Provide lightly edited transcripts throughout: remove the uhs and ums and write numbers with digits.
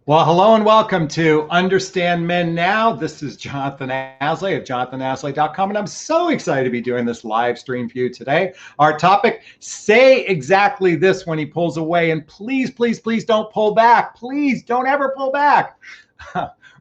Well, hello and welcome to Understand Men Now. This is Jonathan Aslay of jonathanAslay.com, and I'm so excited to be doing this live stream for you today. Our topic, say exactly this when he pulls away, and please, please, please don't pull back. Please don't ever pull back.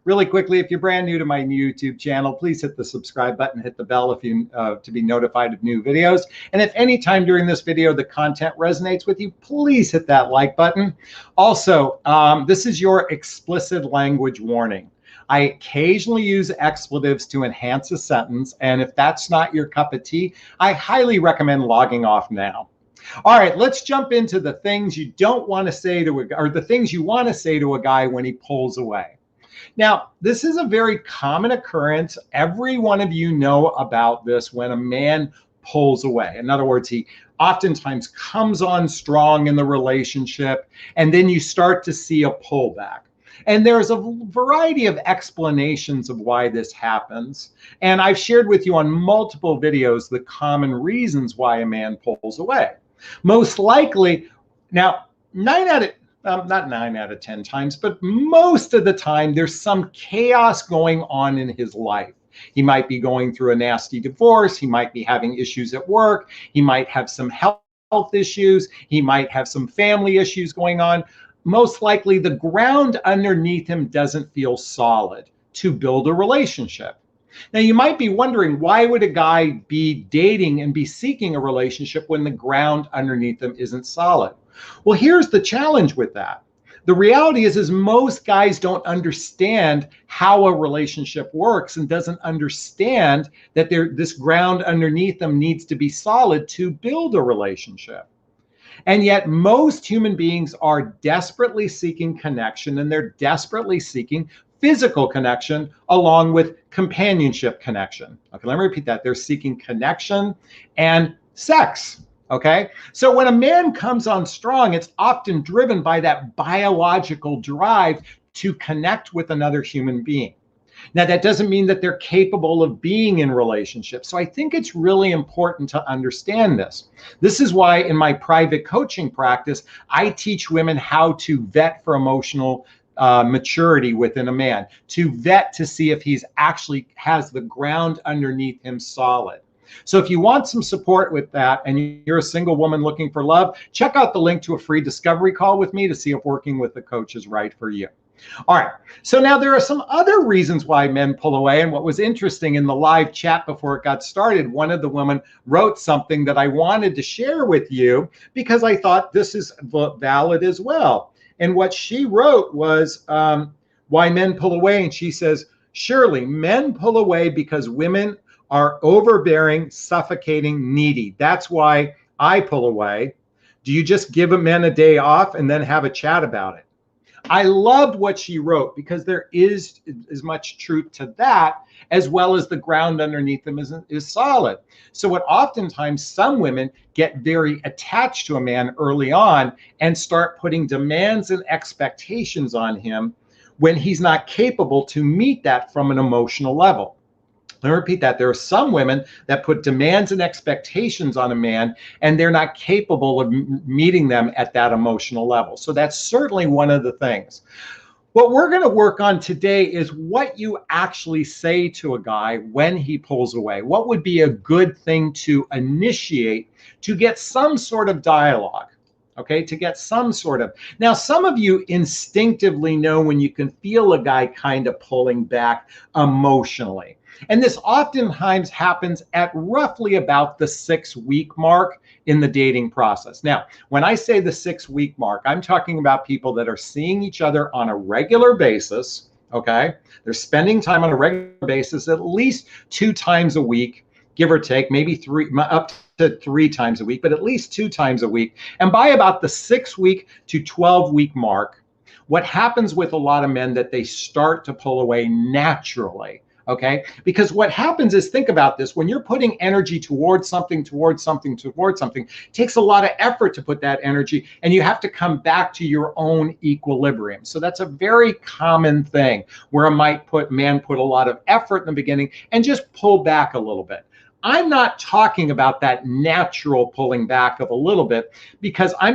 Really quickly, if you're brand new to my YouTube channel, please hit the subscribe button, hit the bell if you to be notified of new videos. And if any time during this video the content resonates with you, please hit that like button. Also, this is your explicit language warning. I occasionally use expletives to enhance a sentence, and if that's not your cup of tea, I highly recommend logging off now. All right, let's jump into the things you don't want to say to a guy, or the things you want to say to a guy when he pulls away. Now, this is a very common occurrence. Every one of you know about this when a man pulls away. In other words, he oftentimes comes on strong in the relationship, and then you start to see a pullback. And there's a variety of explanations of why this happens. And I've shared with you on multiple videos the common reasons why a man pulls away. Most likely, now, not 9 out of 10 times, but most of the time, there's some chaos going on in his life. He might be going through a nasty divorce. He might be having issues at work. He might have some health issues. He might have some family issues going on. Most likely, the ground underneath him doesn't feel solid to build a relationship. Now, you might be wondering, why would a guy be dating and be seeking a relationship when the ground underneath him isn't solid? Well, here's the challenge with that. The reality is most guys don't understand how a relationship works and doesn't understand that this ground underneath them needs to be solid to build a relationship. And yet most human beings are desperately seeking connection, and they're desperately seeking physical connection along with companionship connection. Okay, let me repeat that. They're seeking connection and sex. Okay, so when a man comes on strong, it's often driven by that biological drive to connect with another human being. Now, that doesn't mean that they're capable of being in relationships. So I think it's really important to understand this. This is why in my private coaching practice, I teach women how to vet for emotional maturity within a man, to vet to see if he's actually has the ground underneath him solid. So if you want some support with that and you're a single woman looking for love, check out the link to a free discovery call with me to see if working with the coach is right for you. All right, so now there are some other reasons why men pull away. And what was interesting in the live chat before it got started, one of the women wrote something that I wanted to share with you because I thought this is valid as well. And what she wrote was why men pull away. And she says, surely men pull away because women are overbearing, suffocating, needy. That's why I pull away. Do you just give a man a day off and then have a chat about it? I loved what she wrote because there is as much truth to that as well as the ground underneath them is solid. So what oftentimes some women get very attached to a man early on and start putting demands and expectations on him when he's not capable to meet that from an emotional level. Let me repeat that. There are some women that put demands and expectations on a man, and they're not capable of meeting them at that emotional level. So that's certainly one of the things. What we're going to work on today is what you actually say to a guy when he pulls away. What would be a good thing to initiate to get some sort of dialogue? Okay, to get some sort of. Now, some of you instinctively know when you can feel a guy kind of pulling back emotionally. And this oftentimes happens at roughly about the 6-week mark in the dating process. Now, when I say the 6-week mark, I'm talking about people that are seeing each other on a regular basis. Okay, they're spending time on a regular basis, at least 2 times a week, give or take, maybe 3, up to 3 times a week, but at least 2 times a week. And by about the 6-week to 12-week mark, what happens with a lot of men that they start to pull away naturally. Okay, because what happens is, think about this, when you're putting energy towards something, it takes a lot of effort to put that energy, and you have to come back to your own equilibrium. So that's a very common thing where a man put a lot of effort in the beginning and just pull back a little bit. I'm not talking about that natural pulling back of a little bit, because I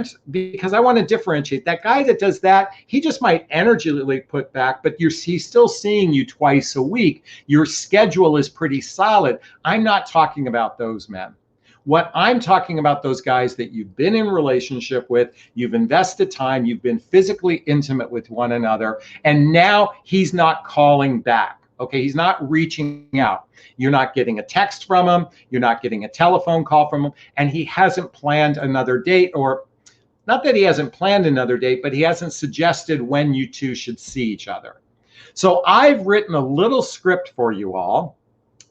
want to differentiate. That guy that does that, he just might energetically put back, but he's still seeing you twice a week. Your schedule is pretty solid. I'm not talking about those men. What I'm talking about, those guys that you've been in relationship with, you've invested time, you've been physically intimate with one another, and now he's not calling back. Okay, he's not reaching out. You're not getting a text from him, you're not getting a telephone call from him, and he hasn't planned another date, or not that he hasn't planned another date, but he hasn't suggested when you two should see each other. So I've written a little script for you all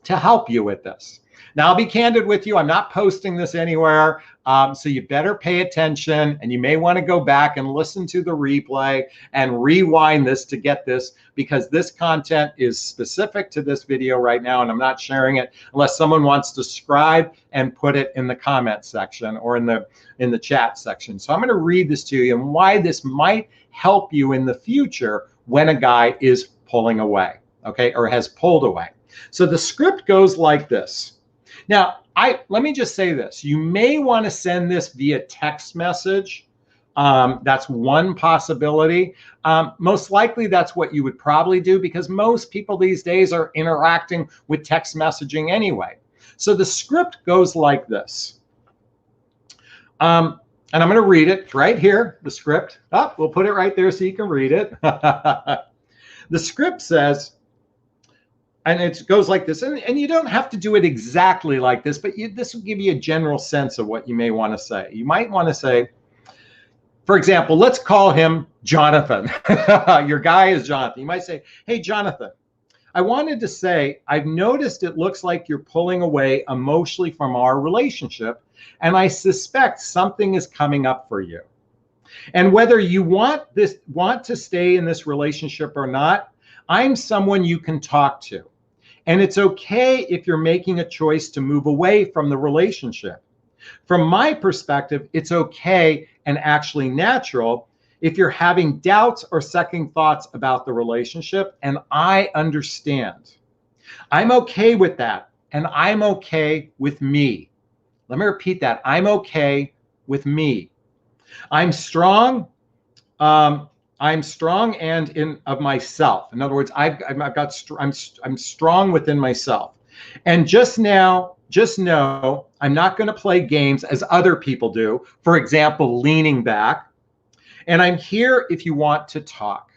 to help you with this. Now, I'll be candid with you. I'm not posting this anywhere, so you better pay attention, and you may want to go back and listen to the replay and rewind this to get this, because this content is specific to this video right now, and I'm not sharing it unless someone wants to subscribe and put it in the comment section or in the chat section. So I'm going to read this to you and why this might help you in the future when a guy is pulling away, okay, or has pulled away. So the script goes like this. Now, let me just say this. You may want to send this via text message. That's one possibility. Most likely that's what you would probably do, because most people these days are interacting with text messaging anyway. So the script goes like this. And I'm going to read it right here, the script. We'll put it right there so you can read it. The script says, and it goes like this, and you don't have to do it exactly like this, but this will give you a general sense of what you may want to say. You might want to say, for example, let's call him Jonathon. Your guy is Jonathon. You might say, hey, Jonathon, I wanted to say, I've noticed it looks like you're pulling away emotionally from our relationship, and I suspect something is coming up for you. And whether you want to stay in this relationship or not, I'm someone you can talk to. And it's okay if you're making a choice to move away from the relationship. From my perspective, it's okay and actually natural if you're having doubts or second thoughts about the relationship, and I understand. I'm okay with that, and I'm okay with me. Let me repeat that. I'm okay with me. I'm strong. I'm strong and in of myself. In other words, I'm strong within myself. And just know I'm not going to play games as other people do. For example, leaning back. And I'm here if you want to talk.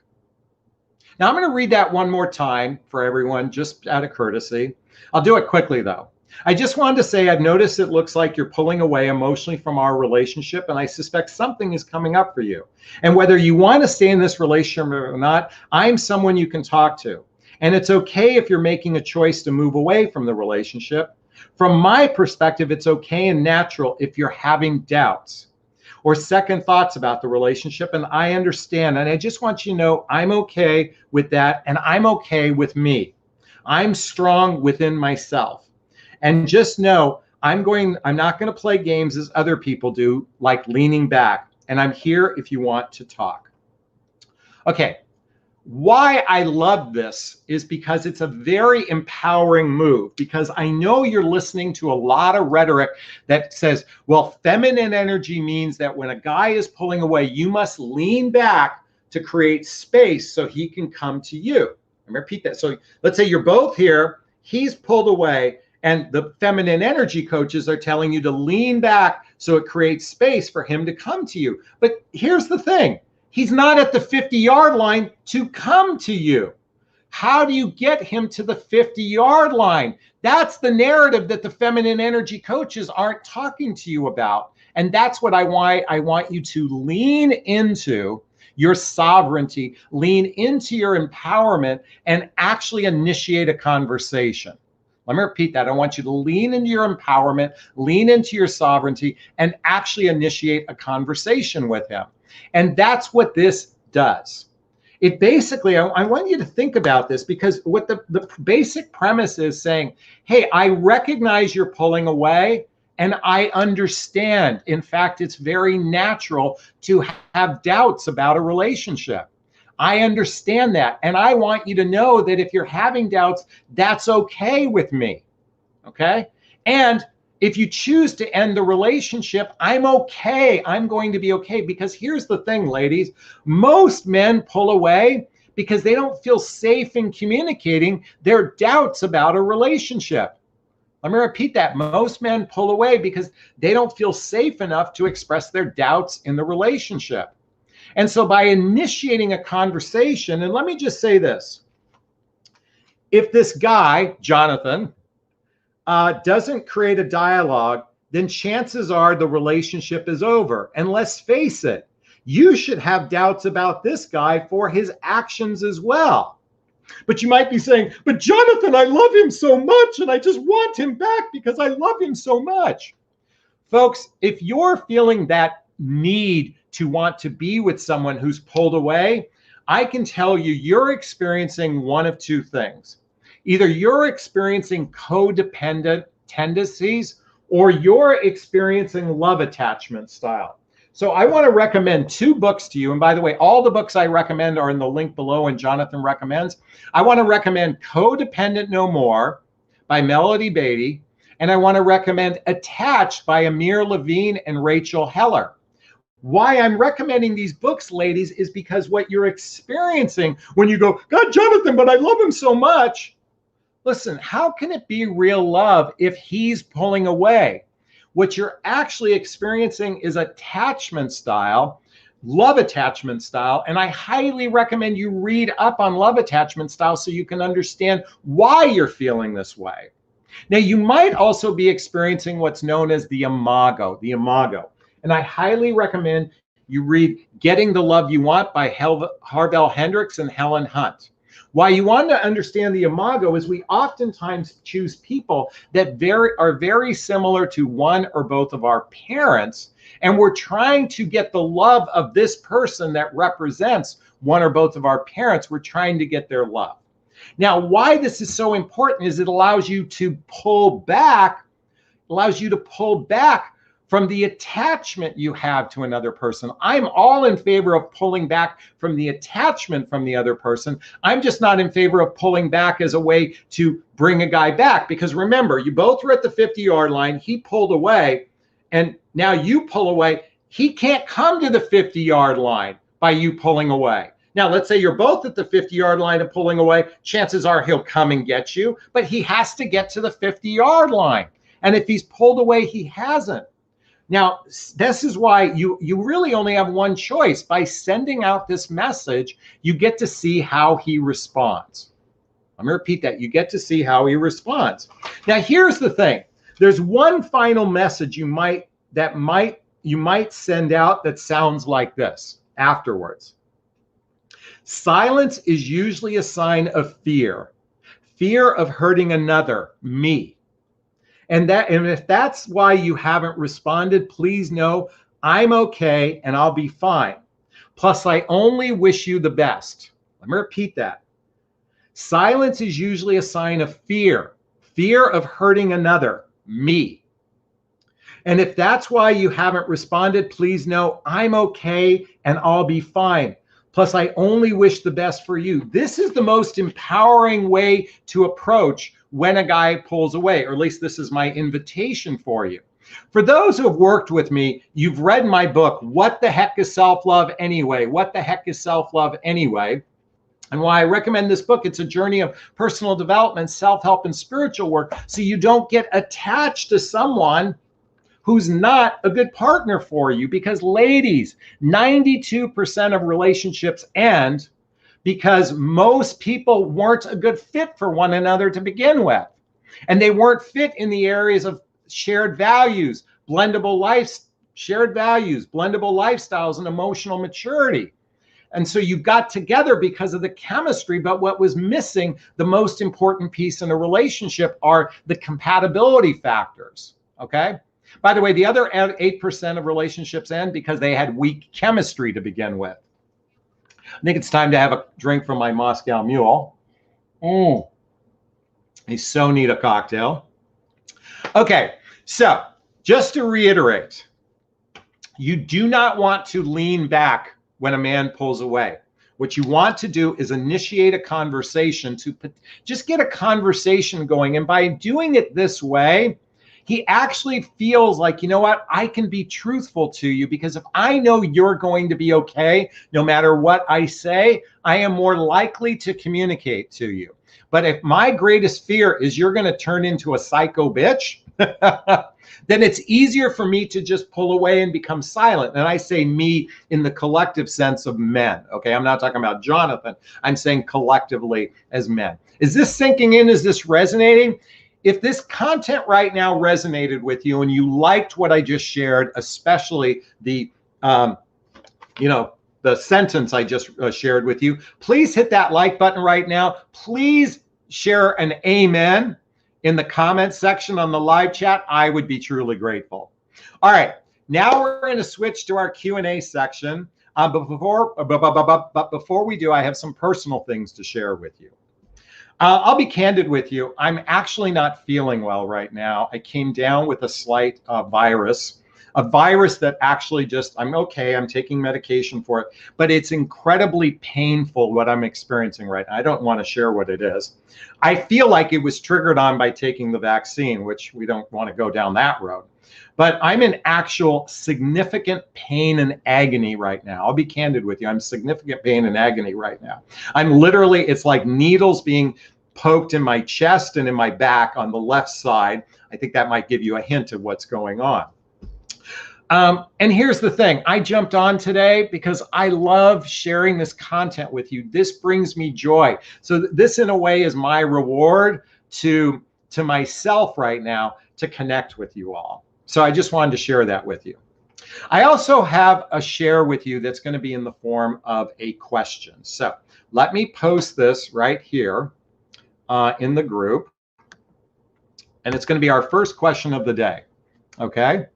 Now I'm going to read that one more time for everyone, just out of courtesy. I'll do it quickly though. I just wanted to say, I've noticed it looks like you're pulling away emotionally from our relationship, and I suspect something is coming up for you. And whether you want to stay in this relationship or not, I'm someone you can talk to. And it's okay if you're making a choice to move away from the relationship. From my perspective, it's okay and natural if you're having doubts or second thoughts about the relationship, and I understand. And I just want you to know I'm okay with that, and I'm okay with me. I'm strong within myself. And just know I'm not going to play games as other people do, like leaning back. And I'm here if you want to talk. Okay. Why I love this is because it's a very empowering move, because I know you're listening to a lot of rhetoric that says, well, feminine energy means that when a guy is pulling away, you must lean back to create space so he can come to you. Let me repeat that. So let's say you're both here, he's pulled away, and the feminine energy coaches are telling you to lean back so it creates space for him to come to you. But here's the thing. He's not at the 50-yard line to come to you. How do you get him to the 50-yard line? That's the narrative that the feminine energy coaches aren't talking to you about. And that's what I want you to lean into your sovereignty, lean into your empowerment, and actually initiate a conversation. Let me repeat that. I want you to lean into your empowerment, lean into your sovereignty, and actually initiate a conversation with him. And that's what this does. It basically, I want you to think about this, because what the basic premise is saying, hey, I recognize you're pulling away, and I understand. In fact, it's very natural to have doubts about a relationship. I understand that. And I want you to know that if you're having doubts, that's okay with me. Okay? And if you choose to end the relationship, I'm okay. I'm going to be okay. Because here's the thing, ladies, most men pull away because they don't feel safe in communicating their doubts about a relationship. Let me repeat that. Most men pull away because they don't feel safe enough to express their doubts in the relationship. And so by initiating a conversation, and let me just say this, if this guy, Jonathon, doesn't create a dialogue, then chances are the relationship is over. And let's face it, you should have doubts about this guy for his actions as well. But you might be saying, but Jonathon, I love him so much and I just want him back because I love him so much. Folks, if you're feeling that need to want to be with someone who's pulled away, I can tell you you're experiencing one of two things. Either you're experiencing codependent tendencies or you're experiencing love attachment style. So I want to recommend two books to you. And by the way, all the books I recommend are in the link below and Jonathon recommends. I want to recommend Codependent No More by Melody Beatty. And I want to recommend Attached by Amir Levine and Rachel Heller. Why I'm recommending these books, ladies, is because what you're experiencing when you go, God, Jonathon, but I love him so much. Listen, how can it be real love if he's pulling away? What you're actually experiencing is attachment style, love attachment style. And I highly recommend you read up on love attachment style so you can understand why you're feeling this way. Now, you might also be experiencing what's known as the imago, And I highly recommend you read Getting the Love You Want by Harvell Hendrix and Helen Hunt. Why you want to understand the imago is we oftentimes choose people that are very similar to one or both of our parents, and we're trying to get the love of this person that represents one or both of our parents. We're trying to get their love. Now, why this is so important is it allows you to pull back, from the attachment you have to another person. I'm all in favor of pulling back from the attachment from the other person. I'm just not in favor of pulling back as a way to bring a guy back. Because remember, you both were at the 50-yard line. He pulled away, and now you pull away. He can't come to the 50-yard line by you pulling away. Now, let's say you're both at the 50-yard line and pulling away. Chances are he'll come and get you, but he has to get to the 50-yard line. And if he's pulled away, he hasn't. Now, this is why you really only have one choice. By sending out this message, you get to see how he responds. I'm going to repeat that. You get to see how he responds. Now, here's the thing. There's one final message you might send out that sounds like this afterwards. Silence is usually a sign of fear of hurting another, me. And if that's why you haven't responded, please know I'm okay and I'll be fine. Plus, I only wish you the best. Let me repeat that. Silence is usually a sign of fear of hurting another, me. And if that's why you haven't responded, please know I'm okay and I'll be fine. Plus, I only wish the best for you. This is the most empowering way to approach when a guy pulls away, or at least this is my invitation for you. For those who have worked with me, you've read my book, What the Heck is Self-Love Anyway? What the Heck is Self-Love Anyway? And why I recommend this book, it's a journey of personal development, self-help, and spiritual work, so you don't get attached to someone who's not a good partner for you. Because ladies, 92% of relationships end because most people weren't a good fit for one another to begin with. And they weren't fit in the areas of shared values, blendable lifestyles, and emotional maturity. And so you got together because of the chemistry, but what was missing, the most important piece in a relationship, are the compatibility factors, okay? By the way, the other 8% of relationships end because they had weak chemistry to begin with. I think it's time to have a drink from my Moscow Mule. I so need a cocktail. Okay, so just to reiterate, you do not want to lean back when a man pulls away. What you want to do is initiate a conversation to just get a conversation going. And by doing it this way, he actually feels like, you know what, I can be truthful to you because if I know you're going to be okay, no matter what I say, I am more likely to communicate to you. But if my greatest fear is you're going to turn into a psycho bitch, then it's easier for me to just pull away and become silent. And I say me in the collective sense of men. Okay, I'm not talking about Jonathan. I'm saying collectively as men. Is this sinking in? Is this resonating? If this content right now resonated with you and you liked what I just shared, especially the, the sentence I just shared with you, please hit that like button right now. Please share an amen in the comments section on the live chat. I would be truly grateful. All right, now we're going to switch to our Q&A section. But before we do, I have some personal things to share with you. I'll be candid with you. I'm actually not feeling well right now. I came down with a slight virus, a virus that actually I'm okay. I'm taking medication for it, but it's incredibly painful what I'm experiencing right now. I don't want to share what it is. I feel like it was triggered on by taking the vaccine, which we don't want to go down that road. But I'm in actual significant pain and agony right now. I'll be candid with you. I'm significant pain and agony right now. I'm literally, it's like needles being poked in my chest and in my back on the left side. I think that might give you a hint of what's going on. And here's the thing. I jumped on today because I love sharing this content with you. This brings me joy. So this in a way is my reward to myself right now to connect with you all. So I just wanted to share that with you. I also have a share with you that's going to be in the form of a question. So let me post this right here in the group. And it's going to be our first question of the day. Okay.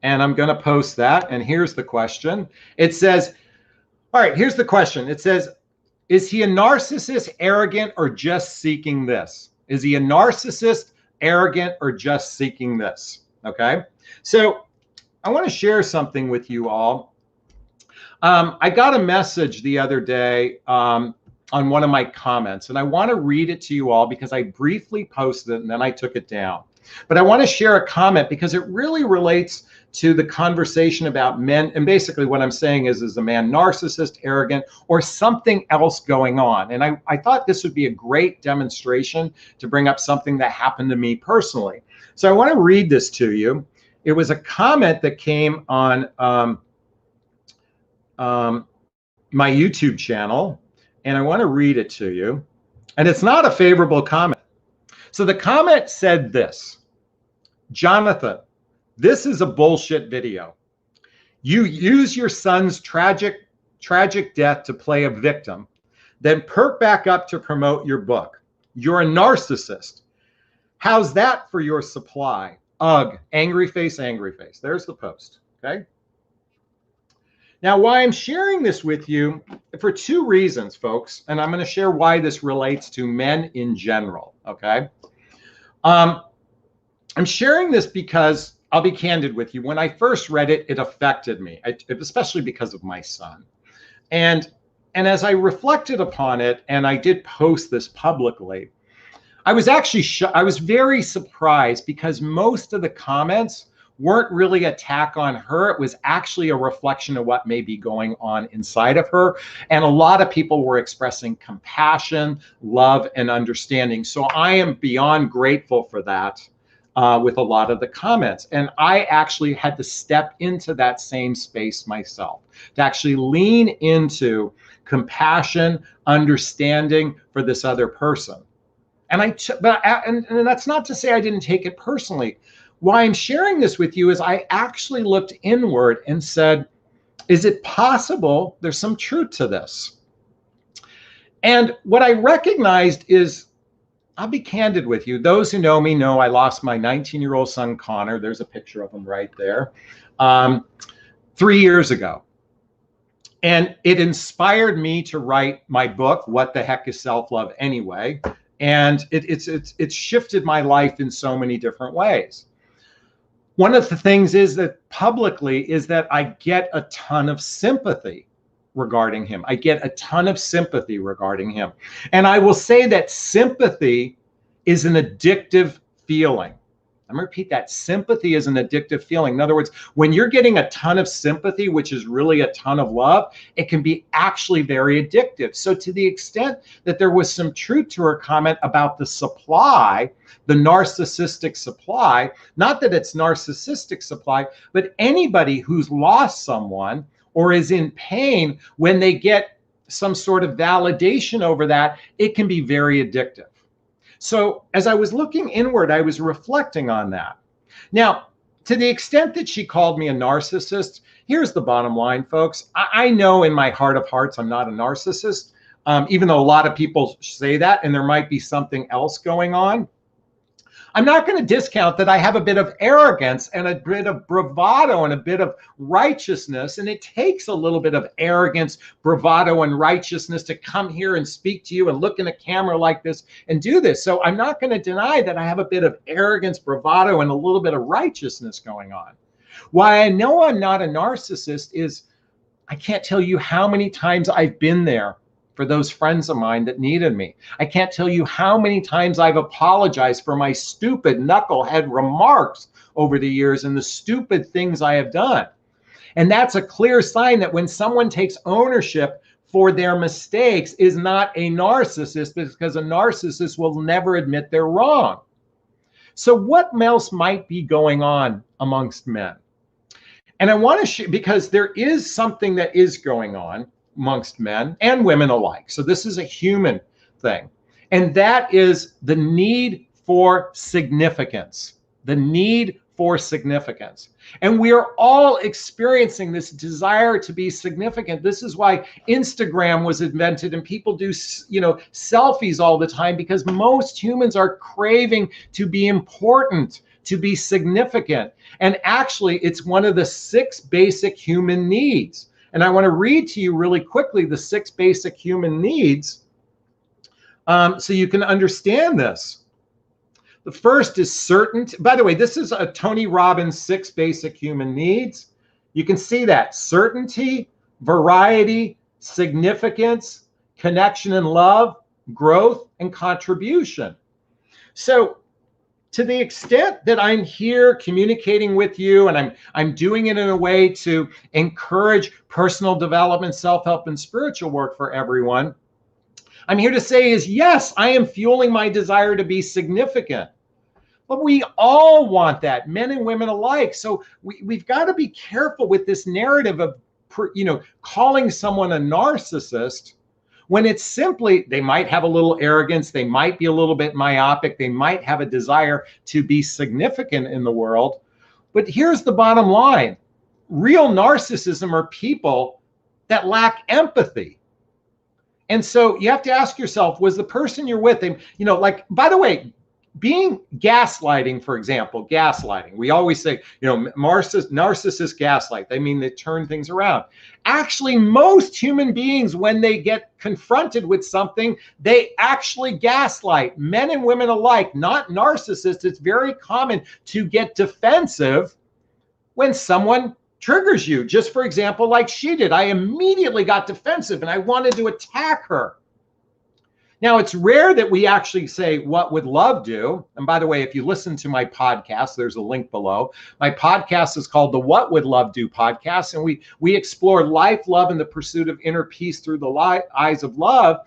And I'm going to post that. And here's the question. It says, all right, here's the question. It says, is he a narcissist, arrogant, or just seeking this? Is he a narcissist, arrogant, or just seeking this? Okay. So I want to share something with you all. I got a message the other day on one of my comments, and I want to read it to you all because I briefly posted it and then I took it down. But I want to share a comment because it really relates to the conversation about men. And basically what I'm saying is a man narcissist, arrogant, or something else going on? And I thought this would be a great demonstration to bring up something that happened to me personally. So I want to read this to you. It was a comment that came on my YouTube channel, and I want to read it to you. And it's not a favorable comment. So the comment said this: Jonathan, this is a bullshit video. You use your son's tragic death to play a victim, then perk back up to promote your book. You're a narcissist. How's that for your supply? Ugh, angry face, angry face. There's the post, okay? Now, why I'm sharing this with you, for two reasons, folks, and I'm going to share why this relates to men in general, okay? I'm sharing this because I'll be candid with you. When I first read it, it affected me, especially because of my son. And as I reflected upon it, and I did post this publicly, I was actually I was very surprised because most of the comments weren't really attack on her. It was actually a reflection of what may be going on inside of her. And a lot of people were expressing compassion, love, and understanding. So I am beyond grateful for that with a lot of the comments. And I actually had to step into that same space myself, to actually lean into compassion, understanding for this other person. And and that's not to say I didn't take it personally. Why I'm sharing this with you is I actually looked inward and said, is it possible there's some truth to this? And what I recognized is, I'll be candid with you. Those who know me know I lost my 19-year-old son, Connor. There's a picture of him right there, 3 years ago. And it inspired me to write my book, What the Heck is Self-Love Anyway? And it's shifted my life in so many different ways. One of the things is that publicly is that I get a ton of sympathy regarding him. I get a ton of sympathy regarding him. And I will say that sympathy is an addictive feeling. I'm going to repeat that. Sympathy is an addictive feeling. In other words, when you're getting a ton of sympathy, which is really a ton of love, it can be actually very addictive. So to the extent that there was some truth to her comment about the supply, the narcissistic supply, not that it's narcissistic supply, but anybody who's lost someone or is in pain, when they get some sort of validation over that, it can be very addictive. So as I was looking inward, I was reflecting on that. Now, to the extent that she called me a narcissist, here's the bottom line, folks. I know in my heart of hearts, I'm not a narcissist, even though a lot of people say that, and there might be something else going on. I'm not going to discount that I have a bit of arrogance and a bit of bravado and a bit of righteousness. And it takes a little bit of arrogance, bravado, and righteousness to come here and speak to you and look in a camera like this and do this. So I'm not going to deny that I have a bit of arrogance, bravado, and a little bit of righteousness going on. Why I know I'm not a narcissist is I can't tell you how many times I've been there for those friends of mine that needed me. I can't tell you how many times I've apologized for my stupid knucklehead remarks over the years and the stupid things I have done. And that's a clear sign that when someone takes ownership for their mistakes is not a narcissist, because a narcissist will never admit they're wrong. So what else might be going on amongst men? And I want to because there is something that is going on amongst men and women alike. So this is a human thing. And that is the need for significance, the need for significance. And we are all experiencing this desire to be significant. This is why Instagram was invented and people do, selfies all the time, because most humans are craving to be important, to be significant. And actually, it's one of the 6 basic human needs. And I want to read to you really quickly the 6 basic human needs so you can understand this. The first is certainty. By the way, this is a Tony Robbins 6 basic human needs. You can see that: certainty, variety, significance, connection and love, growth, and contribution. So to the extent that I'm here communicating with you, and I'm doing it in a way to encourage personal development, self-help, and spiritual work for everyone, I'm here to say is, yes, I am fueling my desire to be significant. But we all want that, men and women alike. So we've got to be careful with this narrative of, calling someone a narcissist, when it's simply, they might have a little arrogance, they might be a little bit myopic, they might have a desire to be significant in the world. But here's the bottom line. Real narcissism are people that lack empathy. And so you have to ask yourself, was the person you're with, by the way, being gaslighting, for example, gaslighting. We always say, narcissists gaslight. They mean they turn things around. Actually, most human beings, when they get confronted with something, they actually gaslight. Men and women alike, not narcissists. It's very common to get defensive when someone triggers you. Just for example, like she did. I immediately got defensive and I wanted to attack her. Now, it's rare that we actually say, what would love do? And by the way, if you listen to my podcast, there's a link below. My podcast is called the What Would Love Do podcast. And we explore life, love, and the pursuit of inner peace through the eyes of love.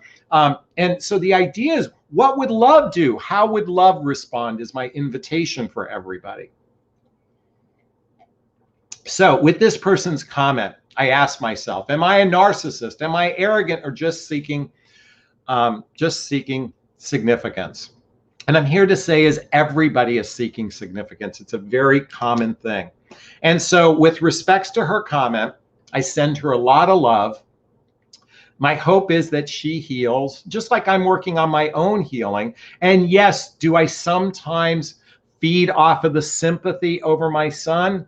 And so the idea is, what would love do? How would love respond is my invitation for everybody. So with this person's comment, I asked myself, am I a narcissist? Am I arrogant or just seeking significance? And I'm here to say is everybody is seeking significance. It's a very common thing. And so with respects to her comment, I send her a lot of love. My hope is that she heals, just like I'm working on my own healing. And yes, do I sometimes feed off of the sympathy over my son?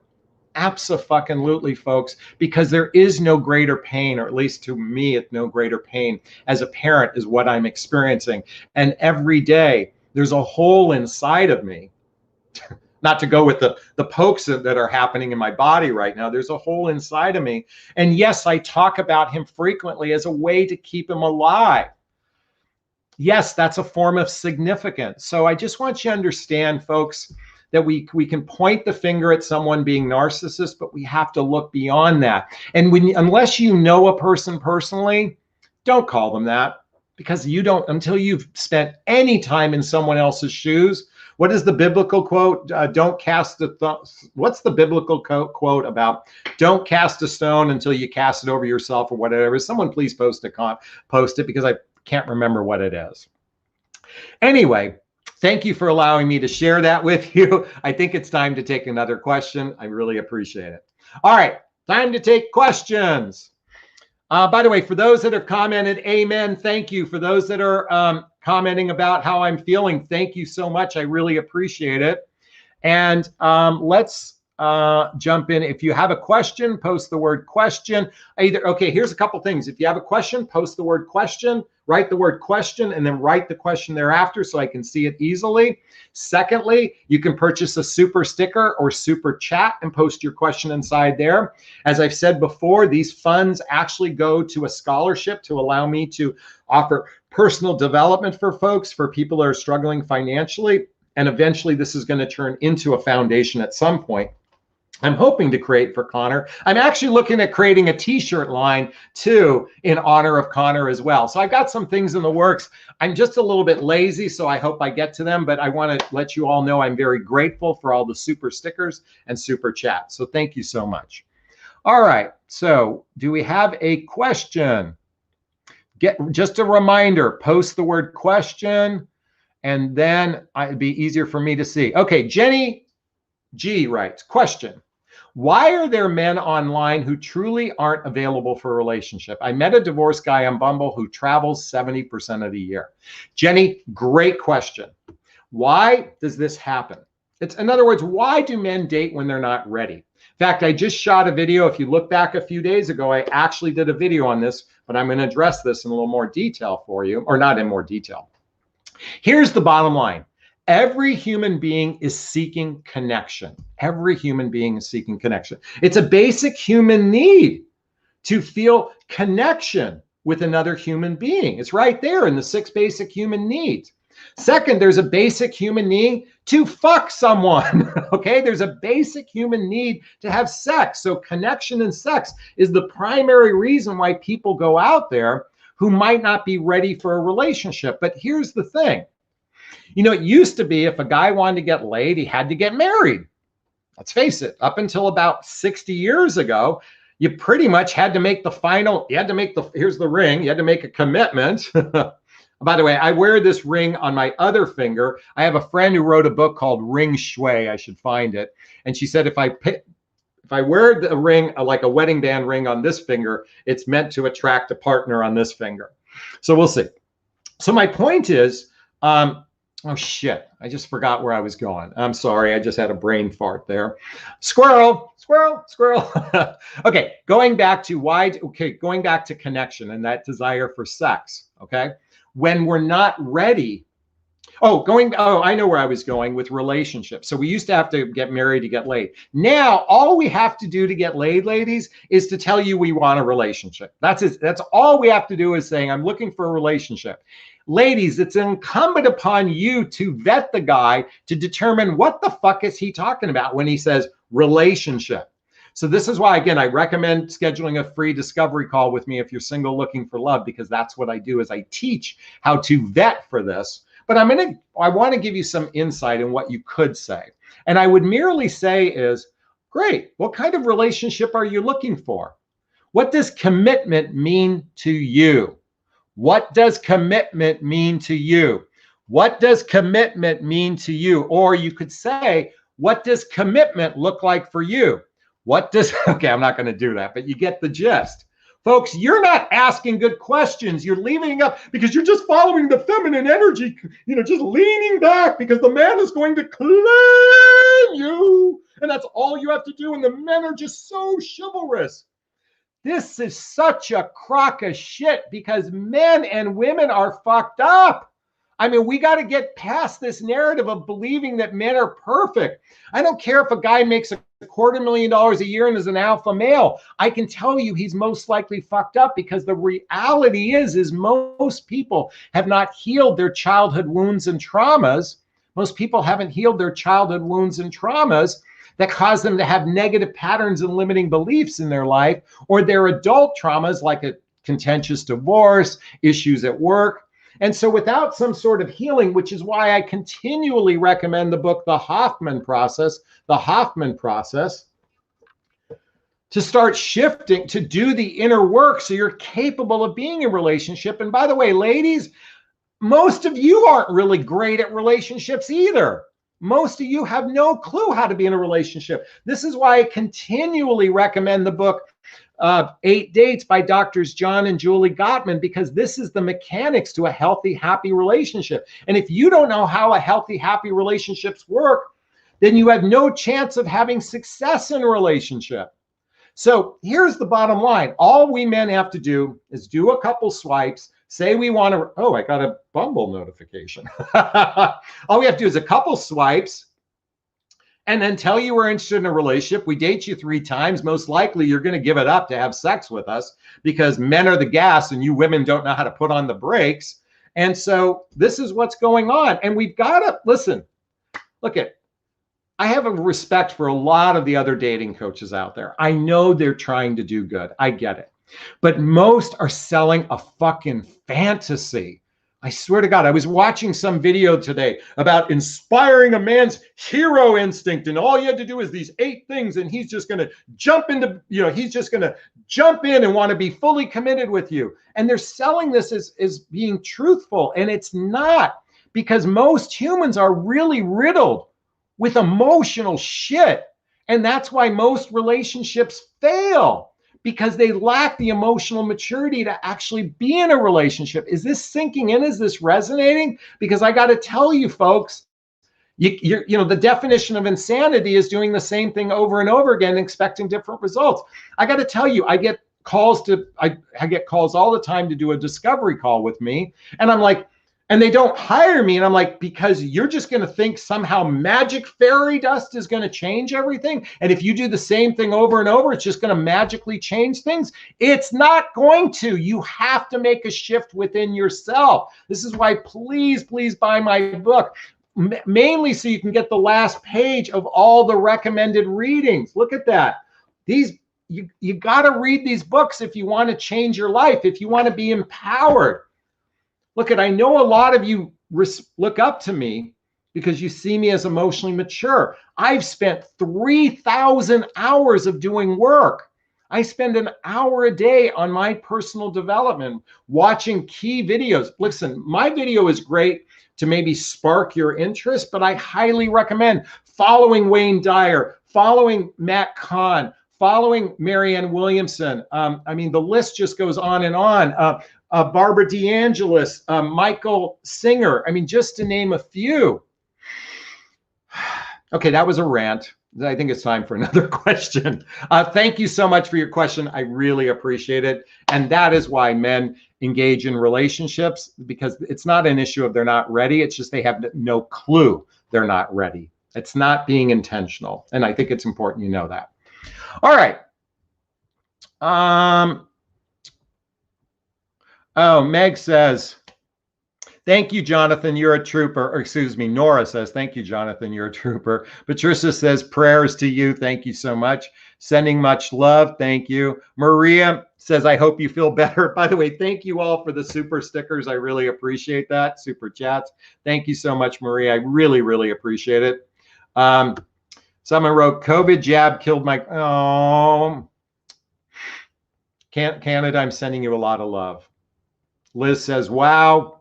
Abso-fucking-lutely, folks, because there is no greater pain, or at least to me, it's no greater pain as a parent is what I'm experiencing. And every day there's a hole inside of me, not to go with the pokes that are happening in my body right now. There's a hole inside of me. And yes, I talk about him frequently as a way to keep him alive. yes, that's a form of significance. So I just want you to understand, folks, that we can point the finger at someone being narcissist, but we have to look beyond that. And unless you know a person personally, don't call them that, because you don't, until you've spent any time in someone else's shoes. What is the biblical quote? Don't cast what's the biblical quote about? Don't cast a stone until you cast it over yourself, or whatever. Someone please post it, because I can't remember what it is. Anyway, thank you for allowing me to share that with you. I think it's time to take another question. I really appreciate it. All right, time to take questions. By the way, for those that have commented, amen, thank you. For those that are commenting about how I'm feeling, thank you so much. I really appreciate it. And let's jump in. If you have a question, post the word question. Okay, here's a couple things. If you have a question, post the word question, write the word question, and then write the question thereafter so I can see it easily. Secondly, you can purchase a super sticker or super chat and post your question inside there. As I've said before, these funds actually go to a scholarship to allow me to offer personal development for folks, for people that are struggling financially. And eventually this is going to turn into a foundation at some point. I'm hoping to create for Connor. I'm actually looking at creating a t-shirt line too in honor of Connor as well. So I've got some things in the works. I'm just a little bit lazy, so I hope I get to them, but I want to let you all know I'm very grateful for all the super stickers and super chats. So thank you so much. All right, so do we have a question? Just a reminder, post the word question, and then it'd be easier for me to see. Okay, Jenny G writes, question. Why are there men online who truly aren't available for a relationship? I met a divorced guy on Bumble who travels 70% of the year. Jenny, great question. Why does this happen? In other words, why do men date when they're not ready? In fact, I just shot a video. If you look back a few days ago, I actually did a video on this, but I'm going to address this in a little more detail for you, or not in more detail. Here's the bottom line. Every human being is seeking connection. Every human being is seeking connection. It's a basic human need to feel connection with another human being. It's right there in the 6 basic human needs. Second, there's a basic human need to fuck someone. Okay, there's a basic human need to have sex. So connection and sex is the primary reason why people go out there who might not be ready for a relationship. But here's the thing. You know, it used to be if a guy wanted to get laid, he had to get married. Let's face it, up until about 60 years ago, you pretty much had to make the final, here's the ring, you had to make a commitment. By the way, I wear this ring on my other finger. I have a friend who wrote a book called Ring Shui. I should find it. And she said, if I wear the ring, like a wedding band ring on this finger, it's meant to attract a partner on this finger. So we'll see. So my point is, oh shit, I just forgot where I was going. I'm sorry, I just had a brain fart there. Squirrel, squirrel, squirrel. Okay, going back to connection and that desire for sex, okay? When we're not ready, I know where I was going with relationships. So we used to have to get married to get laid. Now, all we have to do to get laid, ladies, is to tell you we want a relationship. That's it. That's all we have to do is saying, I'm looking for a relationship. Ladies, it's incumbent upon you to vet the guy to determine what the fuck is he talking about when he says relationship. So this is why, again, I recommend scheduling a free discovery call with me if you're single looking for love, because that's what I do is I teach how to vet for this. But I want to give you some insight in what you could say. And I would merely say is, great, what kind of relationship are you looking for? What does commitment mean to you? What does commitment mean to you? What does commitment mean to you? Or you could say, what does commitment look like for you? Okay, I'm not going to do that, but you get the gist. Folks, you're not asking good questions. You're leaving up because you're just following the feminine energy, just leaning back because the man is going to claim you. And that's all you have to do. And the men are just so chivalrous. This is such a crock of shit because men and women are fucked up. I mean, we got to get past this narrative of believing that men are perfect. I don't care if a guy makes a $250,000 a year and is an alpha male, I can tell you he's most likely fucked up, because the reality is most people have not healed their childhood wounds and traumas. Most people haven't healed their childhood wounds and traumas that cause them to have negative patterns and limiting beliefs in their life, or their adult traumas like a contentious divorce, issues at work. And so without some sort of healing, which is why I continually recommend the book, The Hoffman Process, to start shifting, to do the inner work so you're capable of being in a relationship. And by the way, ladies, most of you aren't really great at relationships either. Most of you have no clue how to be in a relationship. This is why I continually recommend the book 8 Dates by Doctors John and Julie Gottman, because this is the mechanics to a healthy, happy relationship. And if you don't know how a healthy, happy relationships work, then you have no chance of having success in a relationship. So here's the bottom line. All we men have to do is do a couple swipes, say we want to, oh, I got a Bumble notification. All we have to do is a couple swipes, and then tell you we're interested in a relationship. We date you 3 times. Most likely you're going to give it up to have sex with us, because men are the gas and you women don't know how to put on the brakes. And so this is what's going on. And we've got to listen. Look at, I have a respect for a lot of the other dating coaches out there. I know they're trying to do good. I get it. But most are selling a fucking fantasy. I swear to God, I was watching some video today about inspiring a man's hero instinct, and all you had to do is these 8 things, and he's just going to jump into, he's just going to jump in and want to be fully committed with you. And they're selling this as being truthful, and it's not, because most humans are really riddled with emotional shit. And that's why most relationships fail, because they lack the emotional maturity to actually be in a relationship. Is this sinking in? Is this resonating? Because I got to tell you, folks, the definition of insanity is doing the same thing over and over again, expecting different results. I got to tell you, I get calls all the time to do a discovery call with me. And I'm like, and they don't hire me. And I'm like, because you're just going to think somehow magic fairy dust is going to change everything. And if you do the same thing over and over, it's just going to magically change things. It's not going to. You have to make a shift within yourself. This is why, please, please buy my book. Mainly so you can get the last page of all the recommended readings. Look at that. You got to read these books if you want to change your life, if you want to be empowered. Look, I know a lot of you look up to me because you see me as emotionally mature. I've spent 3,000 hours of doing work. I spend an hour a day on my personal development, watching key videos. Listen, my video is great to maybe spark your interest, but I highly recommend following Wayne Dyer, following Matt Kahn, following Marianne Williamson. The list just goes on and on. Barbara DeAngelis, Michael Singer. Just to name a few. Okay, that was a rant. I think it's time for another question. Thank you so much for your question. I really appreciate it. And that is why men engage in relationships, because it's not an issue of they're not ready. It's just they have no clue they're not ready. It's not being intentional. And I think it's important you know that. All right. Meg says, thank you, Jonathan, you're a trooper. Or excuse me, Nora says, thank you, Jonathan, you're a trooper. Patricia says, prayers to you. Thank you so much. Sending much love. Thank you. Maria says, I hope you feel better. By the way, thank you all for the super stickers. I really appreciate that. Super chats. Thank you so much, Maria. I really, really appreciate it. Someone wrote, COVID jab killed my, Canada, I'm sending you a lot of love. Liz says, wow.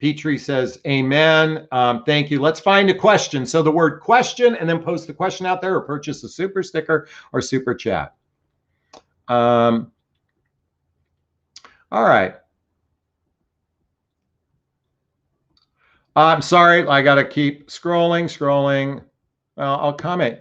Petrie says, amen. Thank you. Let's find a question. So the word question, and then post the question out there, or purchase a super sticker or super chat. All right. I'm sorry. I got to keep scrolling. Well, I'll comment.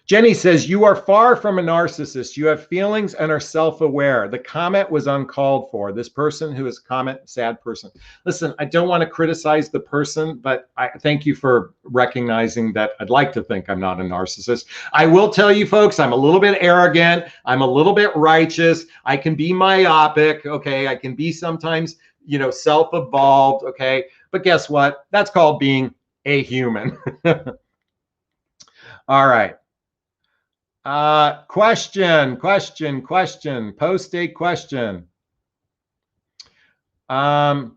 Jenny says, you are far from a narcissist. You have feelings and are self-aware. The comment was uncalled for. This person who is comment, sad person. Listen, I don't want to criticize the person, but I thank you for recognizing that I'd like to think I'm not a narcissist. I will tell you folks, I'm a little bit arrogant. I'm a little bit righteous. I can be myopic. Okay. I can be sometimes, you know, self-evolved. Okay. But guess what? That's called being a human. All right. Question. Post a question. Wow.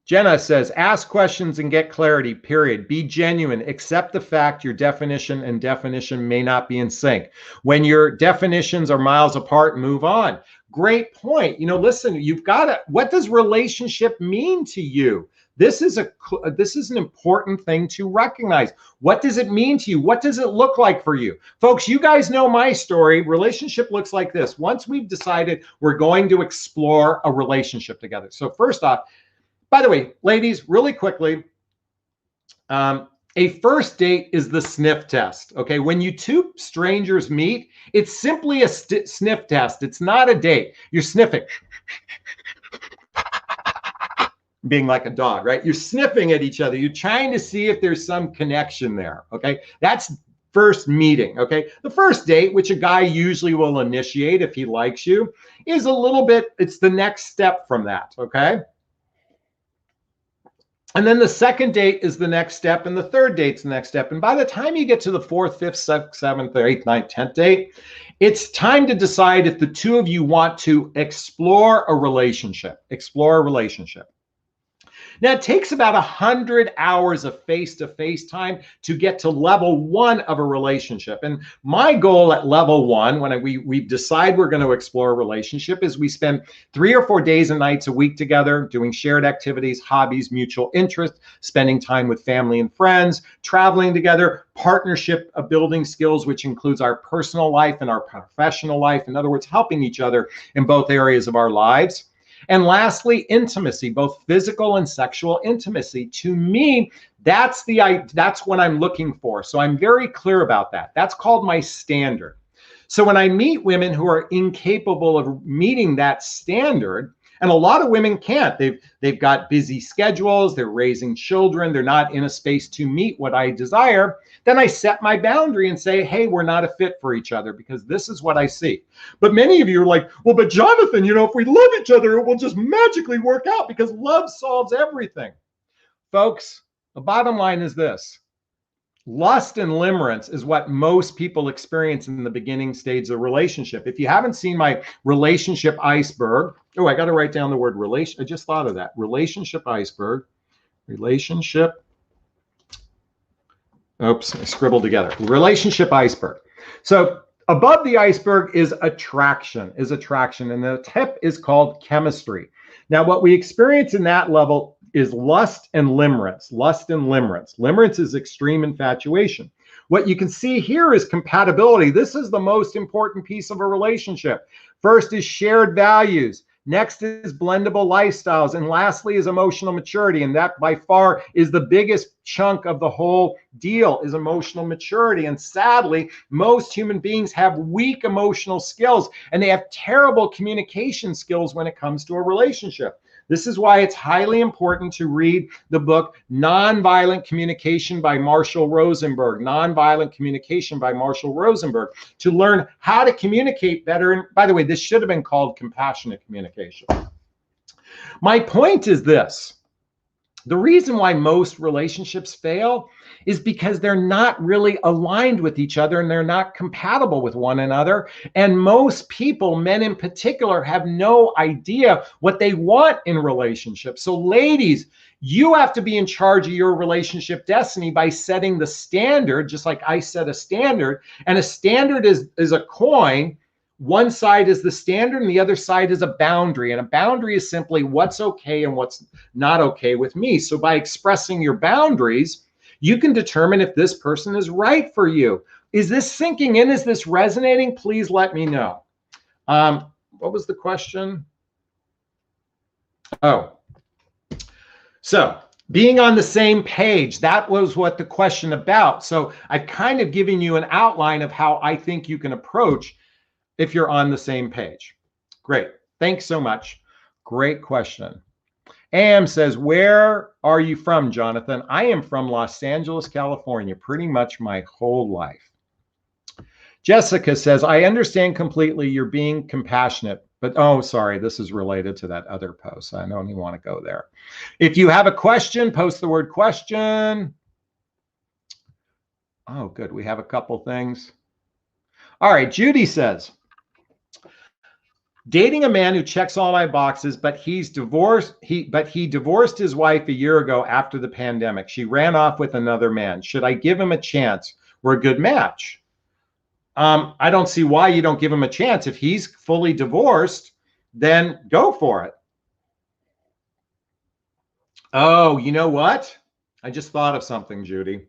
Jenna says, ask questions and get clarity, period. Be genuine. Accept the fact your definition and definition may not be in sync. When your definitions are miles apart, move on. Great point. You know, listen, you've got to, what does relationship mean to you? This is an important thing to recognize. What does it mean to you? What does it look like for you? Folks, you guys know my story. Relationship looks like this. Once we've decided we're going to explore a relationship together. So first off, by the way, ladies, really quickly, a first date is the sniff test. Okay, when you two strangers meet, it's simply a sniff test. It's not a date. You're sniffing. Being like a dog, right? You're sniffing at each other. You're trying to see if there's some connection there, okay? That's first meeting, okay? The first date, which a guy usually will initiate if he likes you, is a little bit, it's the next step from that, okay? And then the second date is the next step, and the third date's the next step. And by the time you get to the fourth, fifth, sixth, seventh, or eighth, ninth, 10th date, it's time to decide if the two of you want to explore a relationship. Now, it takes about 100 hours of face-to-face time to get to level 1 of a relationship. And my goal at level 1, when we decide we're going to explore a relationship, is we spend 3 or 4 days and nights a week together doing shared activities, hobbies, mutual interests, spending time with family and friends, traveling together, partnership of building skills, which includes our personal life and our professional life. In other words, helping each other in both areas of our lives. And lastly, intimacy, both physical and sexual intimacy. To me, that's what I'm looking for. So I'm very clear about that. That's called my standard. So when I meet women who are incapable of meeting that standard, and a lot of women can't, they've got busy schedules, they're raising children, they're not in a space to meet what I desire, then I set my boundary and say, hey, we're not a fit for each other because this is what I see. But many of you are like, well, but Jonathan, you know, if we love each other, it will just magically work out because love solves everything. Folks, the bottom line is this. Lust and limerence is what most people experience in the beginning stage of a relationship. If you haven't seen my relationship iceberg, oh, I got to write down the word relation. I just thought of that. Relationship iceberg. Relationship. Oops, I scribbled together. Relationship iceberg. So above the iceberg is attraction, and the tip is called chemistry. Now, what we experience in that level is lust and limerence. Limerence is extreme infatuation. What you can see here is compatibility. This is the most important piece of a relationship. First is shared values. Next is blendable lifestyles. And lastly is emotional maturity. And that by far is the biggest chunk of the whole deal, is emotional maturity. And sadly, most human beings have weak emotional skills and they have terrible communication skills when it comes to a relationship. This is why it's highly important to read the book Nonviolent Communication by Marshall Rosenberg. Nonviolent Communication by Marshall Rosenberg, to learn how to communicate better. And by the way, this should have been called compassionate communication. My point is this. The reason why most relationships fail is because they're not really aligned with each other and they're not compatible with one another. And most people, men in particular, have no idea what they want in relationships. So ladies, you have to be in charge of your relationship destiny by setting the standard, just like I set a standard. And a standard is a coin. One side is the standard and the other side is a boundary. And a boundary is simply what's okay and what's not okay with me. So by expressing your boundaries, you can determine if this person is right for you. Is this sinking in? Is this resonating? Please let me know. What was the question? Oh, so Being on the same page, that was what the question about. So I've kind of given you an outline of how I think you can approach if you're on the same page. Great. Thanks so much. Great question. Am says, where are you from, Jonathan? I am from Los Angeles, California, pretty much my whole life. Jessica says, I understand completely you're being compassionate, but oh, sorry, this is related to that other post. I don't even want to go there. If you have a question, post the word question. Oh, good. We have a couple things. All right. Judy says, dating a man who checks all my boxes, but he's divorced. He divorced his wife a year ago after the pandemic. She ran off with another man. Should I give him a chance? We're a good match. I don't see why you don't give him a chance. If he's fully divorced, then go for it. Oh, you know what? I just thought of something, Judy.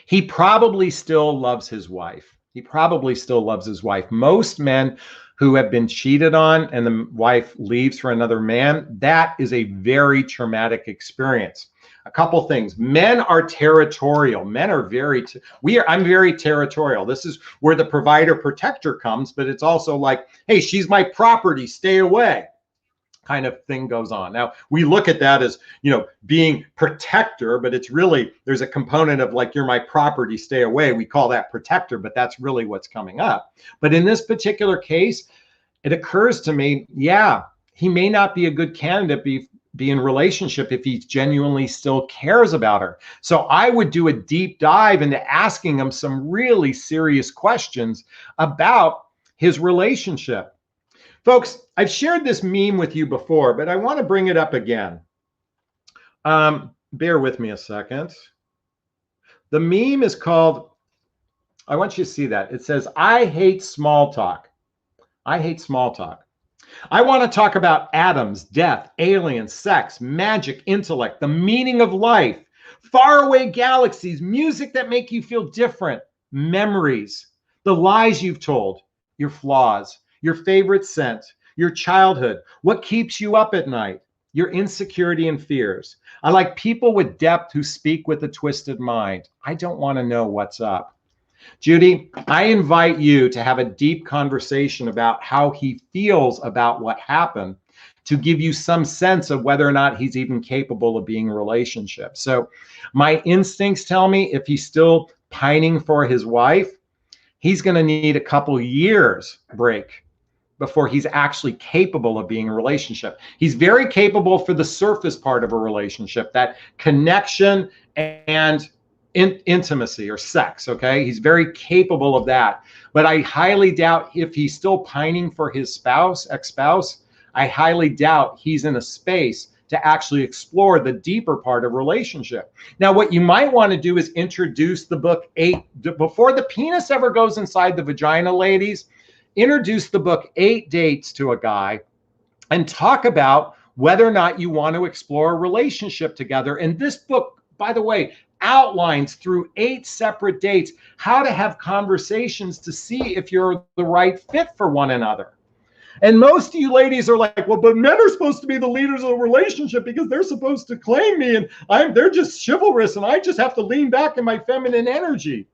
He probably still loves his wife. He probably still loves his wife. Most men who have been cheated on and the wife leaves for another man, that is a very traumatic experience. A couple things. Men are territorial. Men are I'm very territorial. This is where the provider protector comes, but it's also like, hey, she's my property, stay away, kind of thing goes on. Now, we look at that as, being protector, but it's really, there's a component of like, you're my property, stay away. We call that protector, but that's really what's coming up. But in this particular case, it occurs to me, yeah, he may not be a good candidate be in relationship if he genuinely still cares about her. So I would do a deep dive into asking him some really serious questions about his relationship. Folks, I've shared this meme with you before, but I want to bring it up again. Bear with me a second. The meme is called, I want you to see that. It says, I hate small talk. I hate small talk. I want to talk about atoms, death, aliens, sex, magic, intellect, the meaning of life, faraway galaxies, music that make you feel different, memories, the lies you've told, your flaws, your favorite scent, your childhood, what keeps you up at night, your insecurity and fears. I like people with depth who speak with a twisted mind. I don't want to know what's up. Judy, I invite you to have a deep conversation about how he feels about what happened to give you some sense of whether or not he's even capable of being in a relationship. So my instincts tell me if he's still pining for his wife, he's going to need a couple years break before he's actually capable of being in a relationship. He's very capable for the surface part of a relationship, that connection and intimacy or sex, okay? He's very capable of that. But I highly doubt if he's still pining for his spouse, ex-spouse, I highly doubt he's in a space to actually explore the deeper part of relationship. Now, what you might want to do is introduce the book 8, before the penis ever goes inside the vagina, ladies, introduce the book 8 Dates to a guy and talk about whether or not you want to explore a relationship together. And this book, by the way, outlines through 8 separate dates how to have conversations to see if you're the right fit for one another. And most of you ladies are like, well, but men are supposed to be the leaders of the relationship because they're supposed to claim me and they're just chivalrous and I just have to lean back in my feminine energy.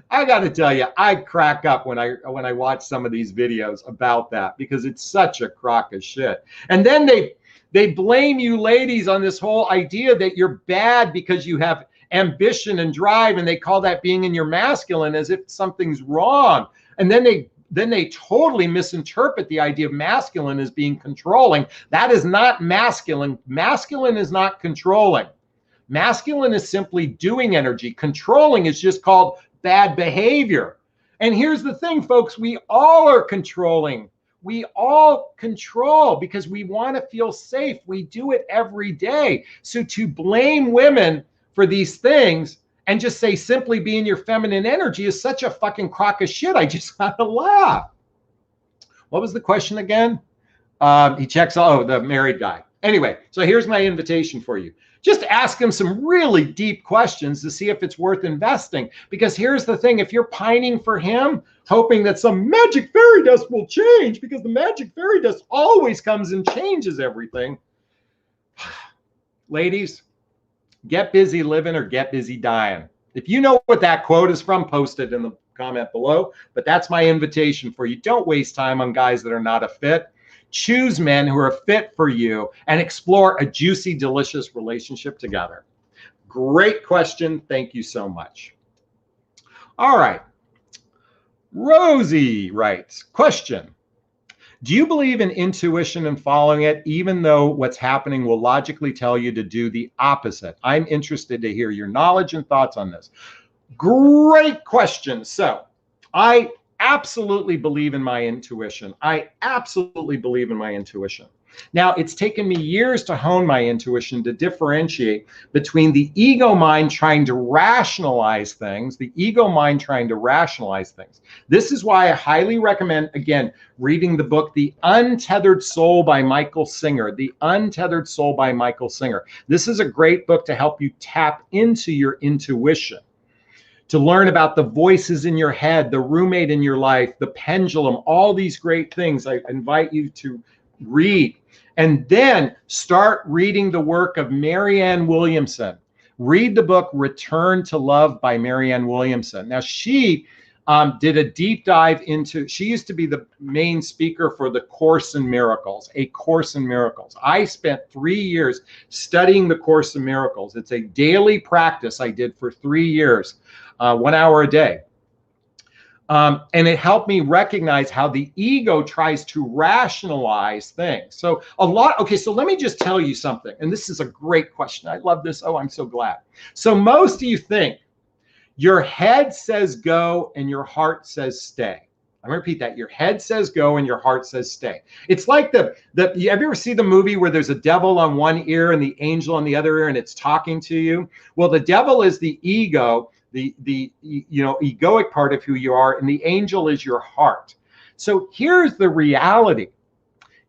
I got to tell you, I crack up when I watch some of these videos about that because it's such a crock of shit. And then they blame you ladies on this whole idea that you're bad because you have ambition and drive, and they call that being in your masculine as if something's wrong. And then they totally misinterpret the idea of masculine as being controlling. That is not masculine. Masculine is not controlling. Masculine is simply doing energy. Controlling is just called bad behavior. And here's the thing, folks, we all are controlling. We all control because we want to feel safe. We do it every day. So to blame women for these things and just say simply be in your feminine energy is such a fucking crock of shit. I just got to laugh. What was the question again? He checks, the married guy. Anyway, so here's my invitation for you. Just ask him some really deep questions to see if it's worth investing. Because here's the thing, if you're pining for him, hoping that some magic fairy dust will change, because the magic fairy dust always comes and changes everything, Ladies, get busy living or get busy dying. If you know what that quote is from, post it in the comment below. But that's my invitation for you. Don't waste time on guys that are not a fit. Choose men who are fit for you and explore a juicy, delicious relationship together. Great question. Thank you so much. All right. Rosie writes, question. Do you believe in intuition and following it, even though what's happening will logically tell you to do the opposite? I'm interested to hear your knowledge and thoughts on this. Great question. So I absolutely believe in my intuition. I absolutely believe in my intuition. Now, it's taken me years to hone my intuition to differentiate between the ego mind trying to rationalize things, This is why I highly recommend, again, reading the book, The Untethered Soul by Michael Singer. The Untethered Soul by Michael Singer. This is a great book to help you tap into your intuition, to learn about the voices in your head, the roommate in your life, the pendulum, all these great things. I invite you to read. And then start reading the work of Marianne Williamson. Read the book Return to Love by Marianne Williamson. Now, she did a deep dive into, she used to be the main speaker for the Course in Miracles, A Course in Miracles. I spent 3 years studying the Course in Miracles. It's a daily practice I did for 3 years, 1 hour a day. And it helped me recognize how the ego tries to rationalize things. So so let me just tell you something. And this is a great question. I love this. Oh, I'm so glad. So most of you think your head says go and your heart says stay. I'm going to repeat that. Your head says go and your heart says stay. It's like have you ever see the movie where there's a devil on one ear and the angel on the other ear and it's talking to you? Well, the devil is the ego, the egoic part of who you are, and the angel is your heart. So here's the reality.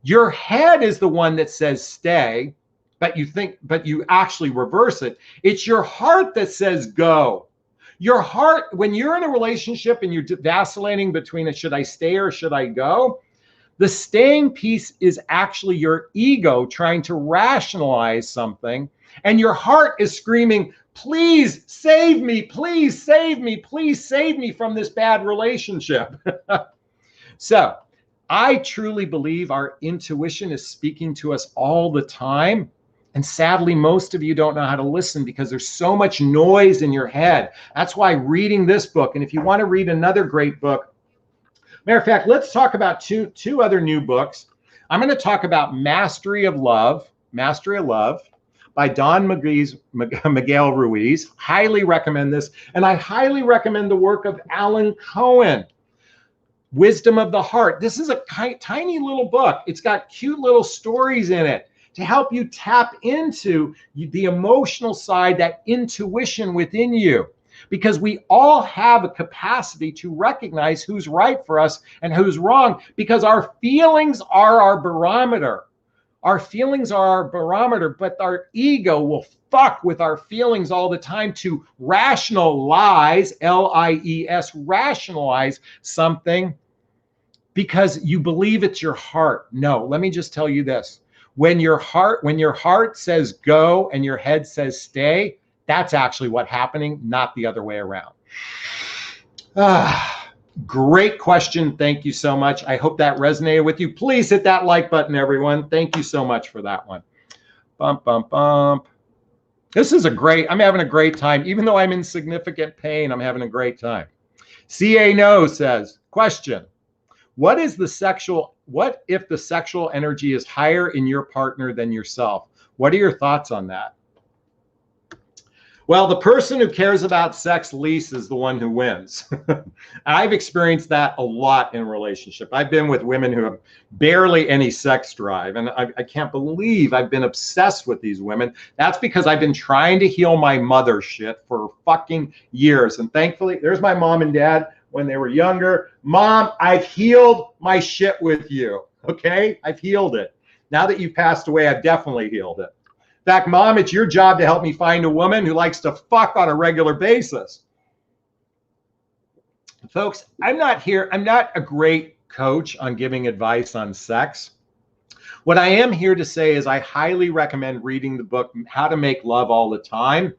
Your head is the one that says stay, but you actually reverse it. It's your heart that says go. Your heart, when you're in a relationship and you're vacillating between should I stay or should I go? The staying piece is actually your ego trying to rationalize something, and your heart is screaming, please save me, please save me, please save me from this bad relationship. So I truly believe our intuition is speaking to us all the time. And sadly, most of you don't know how to listen because there's so much noise in your head. That's why reading this book, and if you want to read another great book, matter of fact, let's talk about two other new books. I'm going to talk about Mastery of Love by Don Miguel Ruiz. Highly recommend this. And I highly recommend the work of Alan Cohen, Wisdom of the Heart. This is a tiny little book. It's got cute little stories in it to help you tap into the emotional side, that intuition within you. Because we all have a capacity to recognize who's right for us and who's wrong, because our feelings are our barometer. Our feelings are our barometer, but our ego will fuck with our feelings all the time to rationalize, L-I-E-S, rationalize something because you believe it's your heart. No, let me just tell you this. When your heart says go and your head says stay, that's actually what's happening, not the other way around. Great question. Thank you so much. I hope that resonated with you. Please hit that like button, everyone. Thank you so much for that one. Bump, bump, bump. This is I'm having a great time. Even though I'm in significant pain, I'm having a great time. CA No says, question. What if the sexual energy is higher in your partner than yourself? What are your thoughts on that? Well, the person who cares about sex least is the one who wins. I've experienced that a lot in relationship. I've been with women who have barely any sex drive, and I can't believe I've been obsessed with these women. That's because I've been trying to heal my mother shit for fucking years. And thankfully, there's my mom and dad when they were younger. Mom, I've healed my shit with you, okay? I've healed it. Now that you've passed away, I've definitely healed it. In fact, Mom, it's your job to help me find a woman who likes to fuck on a regular basis. Folks, I'm not a great coach on giving advice on sex. What I am here to say is I highly recommend reading the book, How to Make Love All the Time.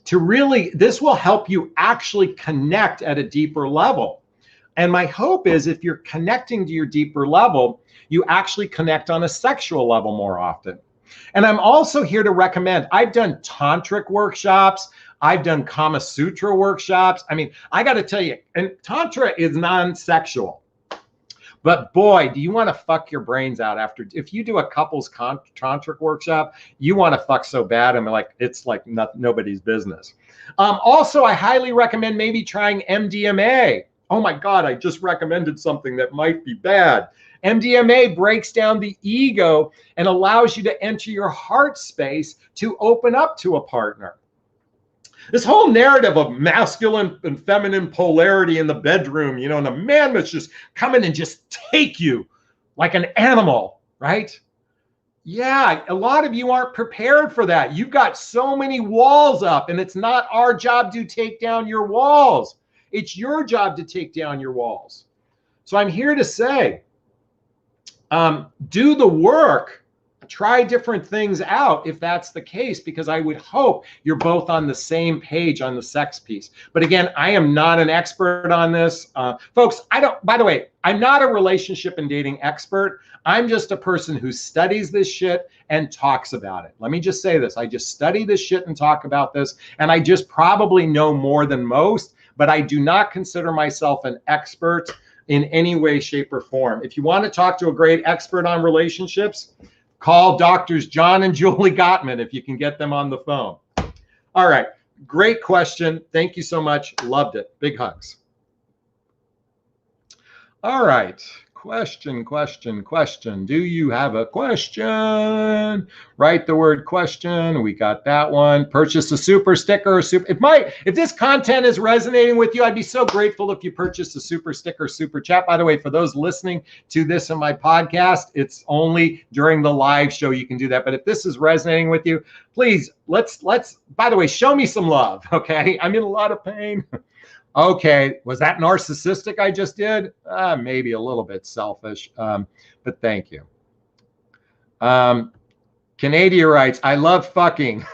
This will help you actually connect at a deeper level. And my hope is if you're connecting to your deeper level, you actually connect on a sexual level more often. And I'm also here to recommend, I've done tantric workshops. I've done Kama Sutra workshops. I mean, I got to tell you, and Tantra is non-sexual. But boy, do you want to fuck your brains out if you do a couples tantric workshop, you want to fuck so bad. I mean, it's like nobody's business. Also, I highly recommend maybe trying MDMA. Oh my God, I just recommended something that might be bad. MDMA breaks down the ego and allows you to enter your heart space to open up to a partner. This whole narrative of masculine and feminine polarity in the bedroom, and a man must just come in and just take you like an animal, right? Yeah, a lot of you aren't prepared for that. You've got so many walls up, and it's not our job to take down your walls. It's your job to take down your walls. So I'm here to say, do the work. Try different things out if that's the case, because I would hope you're both on the same page on the sex piece. But again, I am not an expert on this. Folks, by the way, I'm not a relationship and dating expert. I'm just a person who studies this shit and talks about it. Let me just say this. I just study this shit and talk about this, and I just probably know more than most, but I do not consider myself an expert in any way, shape, or form. If you want to talk to a great expert on relationships, call Doctors John and Julie Gottman if you can get them on the phone. All right. Great question. Thank you so much. Loved it. Big hugs. All right. Question. Do you have a question? Write the word question. We got that one. Purchase a super sticker. If this content is resonating with you, I'd be so grateful if you purchased a super sticker, super chat. By the way, for those listening to this in my podcast, it's only during the live show you can do that. But if this is resonating with you, please let's by the way, show me some love. Okay. I'm in a lot of pain. Okay, was that narcissistic I just did? Maybe a little bit selfish, but thank you. Canada writes, I love fucking.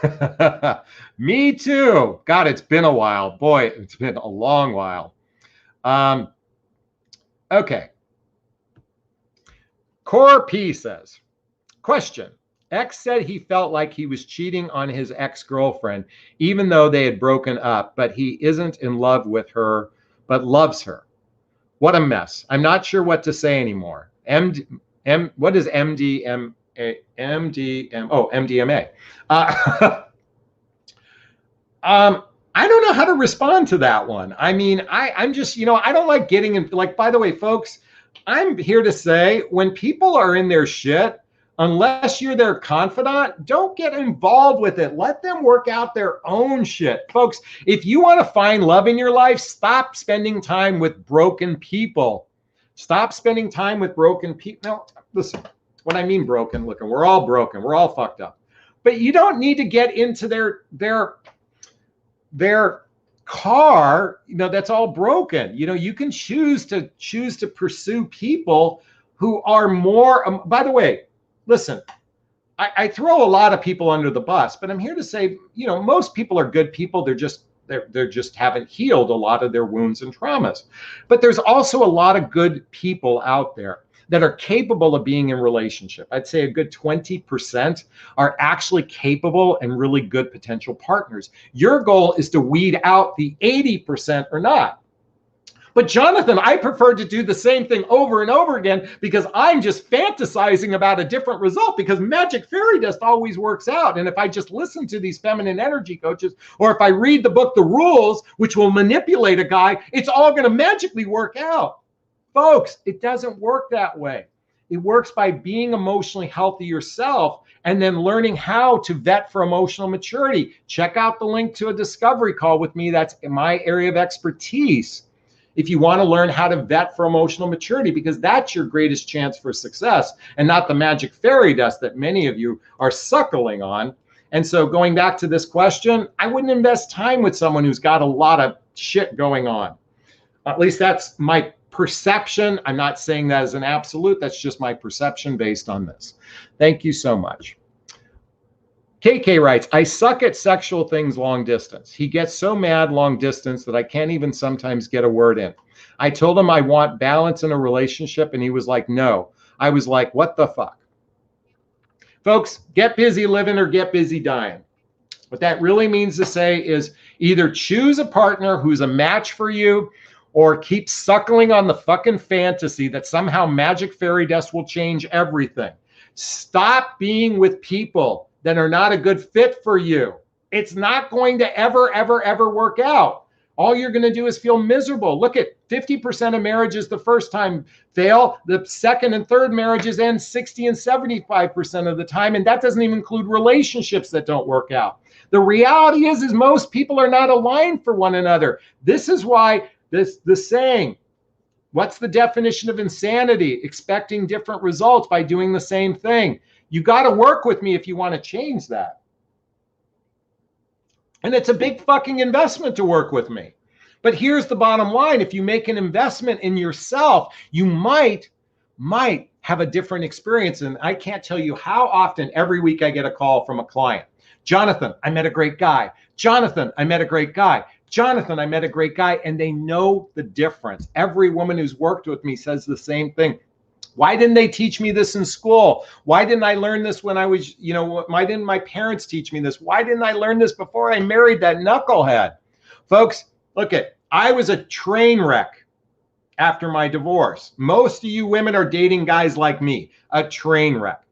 Me too. God, it's been a while. Boy, it's been a long while. Okay. Core P says, question. X said he felt like he was cheating on his ex-girlfriend, even though they had broken up, but he isn't in love with her, but loves her. What a mess. I'm not sure what to say anymore. What is MDMA? Oh, MDMA. I don't know how to respond to that one. I mean, I'm just, I don't like getting in, by the way, folks, I'm here to say when people are in their shit, unless you're their confidant, don't get involved with it. Let them work out their own shit. Folks, if you want to find love in your life, stop spending time with broken people. Stop spending time with broken people. Now, listen, when I mean broken, look, we're all broken. We're all fucked up. But you don't need to get into their car, that's all broken. You can choose to pursue people who are more, by the way, listen, I throw a lot of people under the bus, but I'm here to say, most people are good people. They're just haven't healed a lot of their wounds and traumas. But there's also a lot of good people out there that are capable of being in relationship. I'd say a good 20% are actually capable and really good potential partners. Your goal is to weed out the 80% or not. But Jonathan, I prefer to do the same thing over and over again because I'm just fantasizing about a different result because magic fairy dust always works out. And if I just listen to these feminine energy coaches, or if I read the book, The Rules, which will manipulate a guy, it's all going to magically work out. Folks, it doesn't work that way. It works by being emotionally healthy yourself and then learning how to vet for emotional maturity. Check out the link to a discovery call with me. That's my area of expertise. If you want to learn how to vet for emotional maturity, because that's your greatest chance for success and not the magic fairy dust that many of you are suckling on. And so going back to this question, I wouldn't invest time with someone who's got a lot of shit going on. At least that's my perception. I'm not saying that as an absolute. That's just my perception based on this. Thank you so much. KK writes, I suck at sexual things long distance. He gets so mad long distance that I can't even sometimes get a word in. I told him I want balance in a relationship, and he was like, no. I was like, what the fuck? Folks, get busy living or get busy dying. What that really means to say is either choose a partner who's a match for you or keep suckling on the fucking fantasy that somehow magic fairy dust will change everything. Stop being with people that are not a good fit for you. It's not going to ever work out. All you're going to do is feel miserable. Look at 50% of marriages the first time fail. The second and third marriages end 60 and 75% of the time. And that doesn't even include relationships that don't work out. The reality is most people are not aligned for one another. This is why the saying, what's the definition of insanity? Expecting different results by doing the same thing. You got to work with me if you want to change that. And it's a big fucking investment to work with me. But here's the bottom line. If you make an investment in yourself, you might have a different experience. And I can't tell you how often every week I get a call from a client. Jonathan, I met a great guy. Jonathan, I met a great guy. Jonathan, I met a great guy. And they know the difference. Every woman who's worked with me says the same thing. Why didn't they teach me this in school? Why didn't I learn this when I was, why didn't my parents teach me this? Why didn't I learn this before I married that knucklehead? Folks, look I was a train wreck after my divorce. Most of you women are dating guys like me, a train wreck.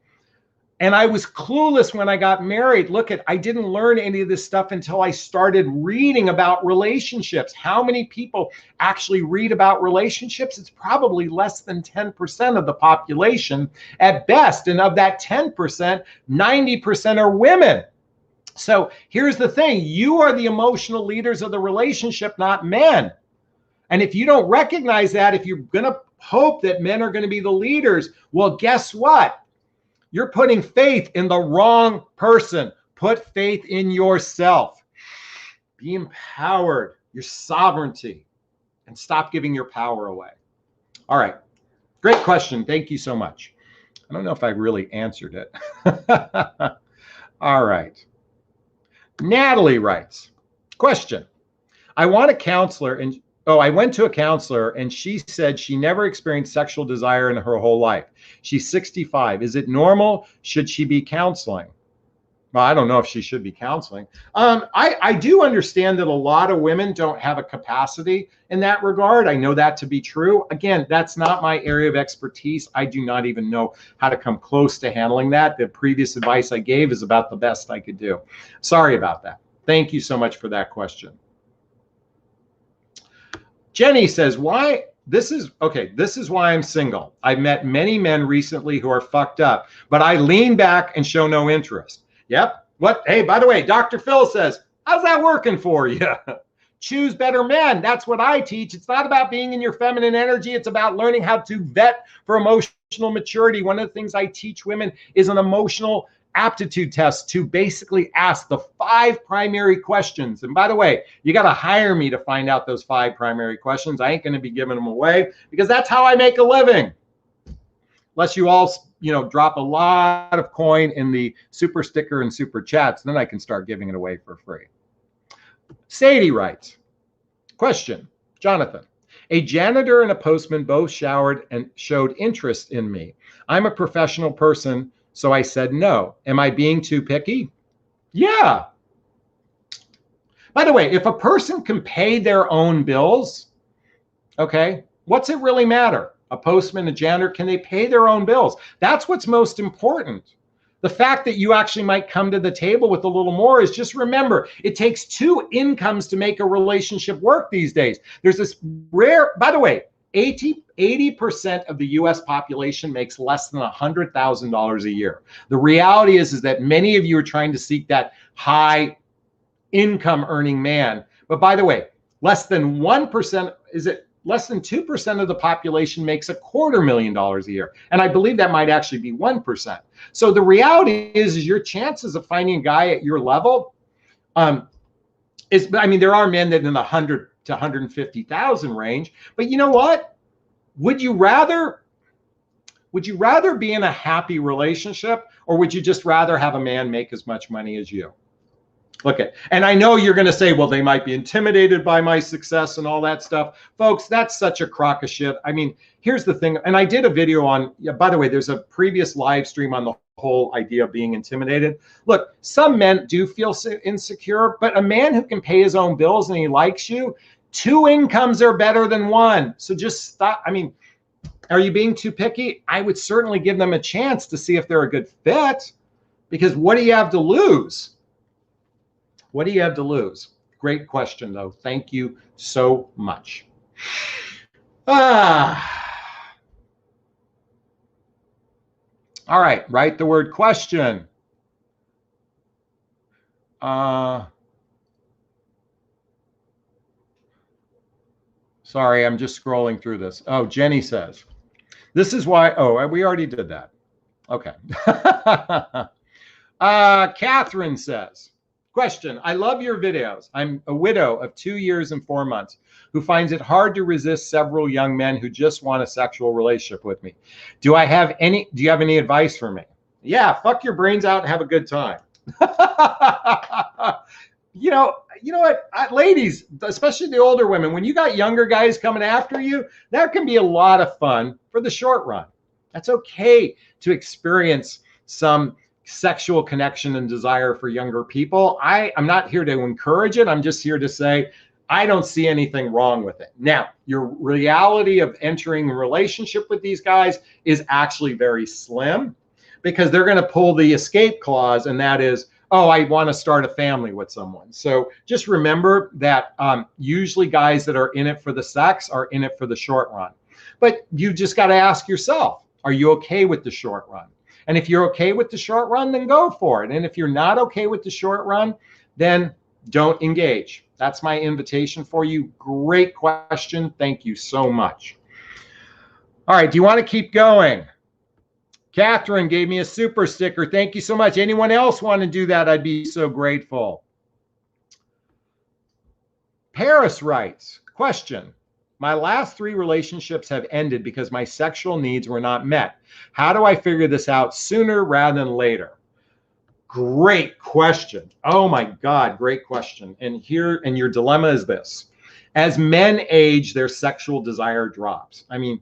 And I was clueless when I got married. I didn't learn any of this stuff until I started reading about relationships. How many people actually read about relationships? It's probably less than 10% of the population at best. And of that 10%, 90% are women. So here's the thing. You are the emotional leaders of the relationship, not men. And if you don't recognize that, if you're going to hope that men are going to be the leaders, well, guess what? You're putting faith in the wrong person. Put faith in yourself. Be empowered, your sovereignty, and stop giving your power away. All right. Great question. Thank you so much. I don't know if I really answered it. All right. Natalie writes, question. I went to a counselor and she said she never experienced sexual desire in her whole life. She's 65. Is it normal? Should she be counseling? Well, I don't know if she should be counseling. I do understand that a lot of women don't have a capacity in that regard. I know that to be true. Again, that's not my area of expertise. I do not even know how to come close to handling that. The previous advice I gave is about the best I could do. Sorry about that. Thank you so much for that question. Jenny says, this is why I'm single. I've met many men recently who are fucked up, but I lean back and show no interest. Yep. Hey, by the way, Dr. Phil says, how's that working for you? Choose better men. That's what I teach. It's not about being in your feminine energy. It's about learning how to vet for emotional maturity. One of the things I teach women is an emotional aptitude test to basically ask the 5 primary questions. And by the way, you got to hire me to find out those 5 primary questions. I ain't going to be giving them away because that's how I make a living. Unless you all, drop a lot of coin in the super sticker and super chats, then I can start giving it away for free. Sadie writes, question, Jonathan, a janitor and a postman both showered and showed interest in me. I'm a professional person, so I said no. Am I being too picky? Yeah. By the way, if a person can pay their own bills, okay, what's it really matter? A postman, a janitor, can they pay their own bills? That's what's most important. The fact that you actually might come to the table with a little more is just remember, it takes 2 incomes to make a relationship work these days. There's this rare, by the way, 80% of the US population makes less than $100,000 a year. The reality is that many of you are trying to seek that high income earning man. But by the way, less than 2% of the population makes $250,000 a year. And I believe that might actually be 1%. So the reality is your chances of finding a guy at your level there are men that in the 100 to 150,000 range, but you know what? would you rather be in a happy relationship, or would you just rather have a man make as much money as you? Look at, and I know you're going to say, well, they might be intimidated by my success and all that stuff. Folks, that's such a crock of shit. I mean, here's the thing. And I did a video on, by the way, there's a previous live stream on the whole idea of being intimidated. Look, some men do feel insecure, but a man who can pay his own bills and he likes you, 2 incomes are better than 1. So just stop. I mean, are you being too picky? I would certainly give them a chance to see if they're a good fit, because what do you have to lose? What do you have to lose? Great question, though. Thank you so much. All right, write the word question. Sorry, I'm just scrolling through this. Oh, Jenny says, this is why, oh, we already did that. Okay. Catherine says, question, I love your videos. I'm a widow of 2 years and 4 months who finds it hard to resist several young men who just want a sexual relationship with me. Do you have any advice for me? Yeah, fuck your brains out and have a good time. You know what, ladies, especially the older women, when you got younger guys coming after you, that can be a lot of fun for the short run. That's okay to experience some sexual connection and desire for younger people. I'm not here to encourage it. I'm just here to say, I don't see anything wrong with it. Now, your reality of entering a relationship with these guys is actually very slim, because they're going to pull the escape clause, and that is, oh, I want to start a family with someone. So just remember that usually guys that are in it for the sex are in it for the short run. But you just got to ask yourself, are you okay with the short run? And if you're okay with the short run, then go for it. And if you're not okay with the short run, then don't engage. That's my invitation for you. Great question. Thank you so much. All right, do you want to keep going? Catherine gave me a super sticker. Thank you so much. Anyone else want to do that? I'd be so grateful. Paris writes, question, my last 3 relationships have ended because my sexual needs were not met. How do I figure this out sooner rather than later? Great question. Oh my God, great question. And your dilemma is this. As men age, their sexual desire drops. I mean,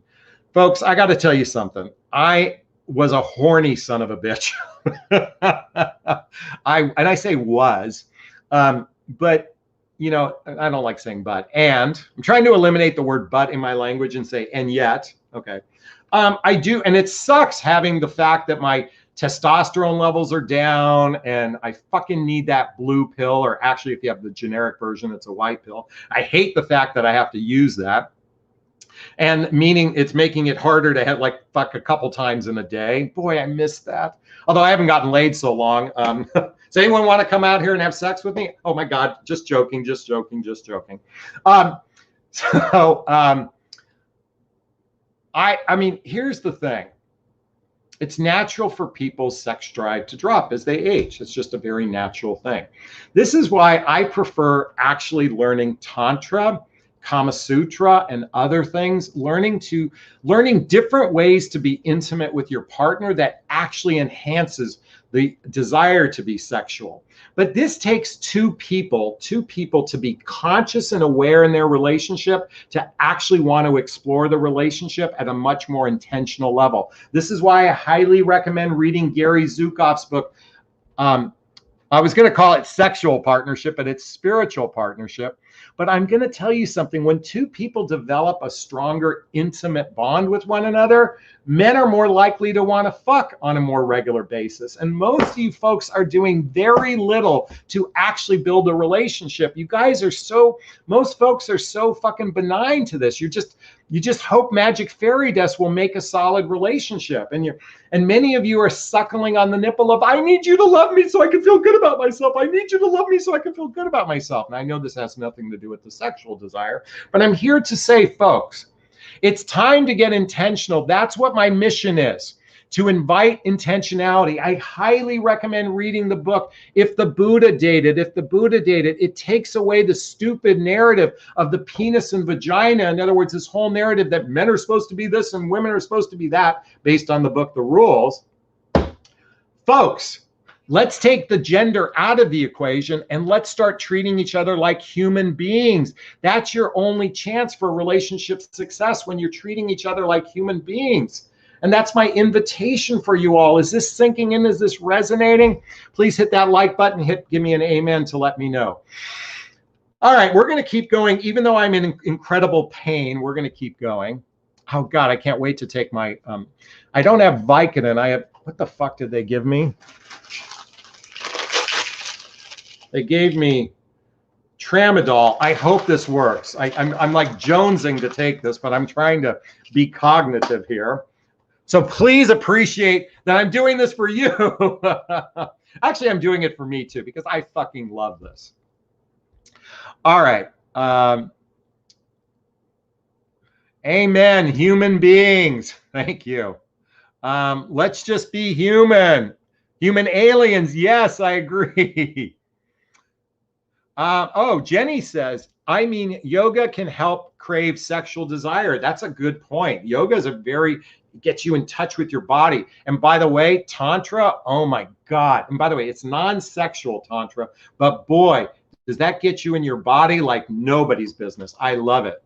folks, I got to tell you something. I was a horny son of a bitch. I say was, but you know, I don't like saying but, and I'm trying to eliminate the word but in my language and say, and yet, okay. I do, and it sucks having the fact that my testosterone levels are down and I fucking need that blue pill, or actually if you have the generic version, it's a white pill. I hate the fact that I have to use that. And meaning it's making it harder to have like fuck a couple times in a day. Boy, I miss that. Although I haven't gotten laid so long. Does anyone want to come out here and have sex with me? Oh my God, just joking, just joking, just joking. I mean, here's the thing. It's natural for people's sex drive to drop as they age. It's just a very natural thing. This is why I prefer actually learning Tantra, Kama Sutra, and other things, learning different ways to be intimate with your partner that actually enhances the desire to be sexual. But this takes two people to be conscious and aware in their relationship, to actually want to explore the relationship at a much more intentional level. This is why I highly recommend reading Gary Zukav's book. I was going to call it Sexual Partnership, but it's Spiritual Partnership. But I'm going to tell you something. When two people develop a stronger, intimate bond with one another, men are more likely to want to fuck on a more regular basis. And most of you folks are doing very little to actually build a relationship. You guys are most folks are so fucking benign to this. You just hope magic fairy dust will make a solid relationship. And many of you are suckling on the nipple of, I need you to love me so I can feel good about myself. I need you to love me so I can feel good about myself. And I know this has nothing to do with the sexual desire, but I'm here to say, folks, it's time to get intentional. That's what my mission is, to invite intentionality. I highly recommend reading the book, If the Buddha Dated. If the Buddha Dated, it takes away the stupid narrative of the penis and vagina. In other words, this whole narrative that men are supposed to be this and women are supposed to be that, based on the book, The Rules. Folks, let's take the gender out of the equation and let's start treating each other like human beings. That's your only chance for relationship success, when you're treating each other like human beings. And that's my invitation for you all. Is this sinking in? Is this resonating? Please hit that like button, give me an amen to let me know. All right, we're going to keep going. Even though I'm in incredible pain, we're going to keep going. Oh God, I can't wait to take my, I don't have Vicodin. I have, what the fuck did they give me? They gave me tramadol. I hope this works. I'm like jonesing to take this, but I'm trying to be cognitive here. So please appreciate that I'm doing this for you. Actually, I'm doing it for me too, because I fucking love this. All right. Amen. Human beings. Thank you. Let's just be human. Human aliens. Yes, I agree. Oh, Jenny says, I mean, yoga can help crave sexual desire. That's a good point. Yoga is gets you in touch with your body. And by the way, Tantra, oh my God. And by the way, it's non-sexual Tantra, but boy, does that get you in your body like nobody's business. I love it.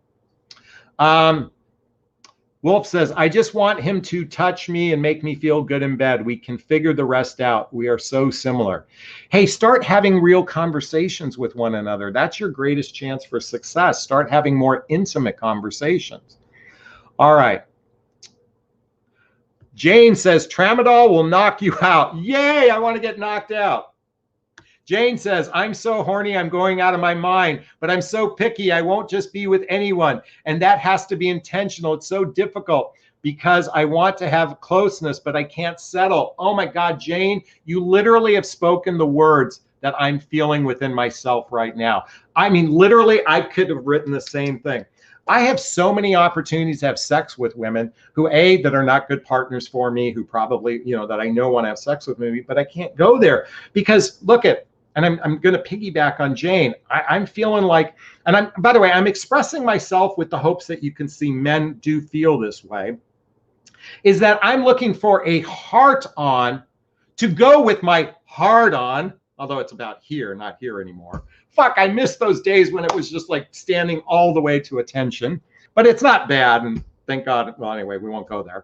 Wolf says, I just want him to touch me and make me feel good in bed. We can figure the rest out. We are so similar. Hey, start having real conversations with one another. That's your greatest chance for success. Start having more intimate conversations. All right. Jane says, tramadol will knock you out. Yay, I want to get knocked out. Jane says, I'm so horny, I'm going out of my mind, but I'm so picky, I won't just be with anyone. And that has to be intentional. It's so difficult because I want to have closeness, but I can't settle. Oh my God, Jane, you literally have spoken the words that I'm feeling within myself right now. I mean, literally, I could have written the same thing. I have so many opportunities to have sex with women who, A, that are not good partners for me, who probably, that I know want to have sex with me, but I can't go there because look at, and I'm going to piggyback on Jane. I'm feeling like, and by the way, I'm expressing myself with the hopes that you can see men do feel this way, is that I'm looking for a heart on to go with my hard on, although it's about here, not here anymore. Fuck, I miss those days when it was just like standing all the way to attention, but it's not bad. And thank God. Well, anyway, we won't go there.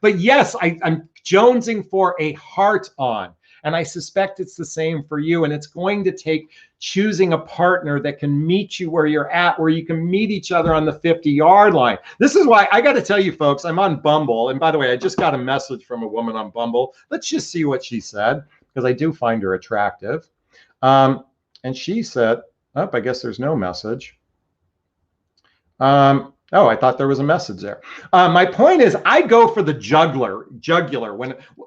But yes, I'm jonesing for a heart on. And I suspect it's the same for you. And it's going to take choosing a partner that can meet you where you're at, where you can meet each other on the 50-yard line. This is why I got to tell you, folks, I'm on Bumble. And by the way, I just got a message from a woman on Bumble. Let's just see what she said, because I do find her attractive. And she said, oh, I guess there's no message. Oh, I thought there was a message there. My point is, I go for the jugular.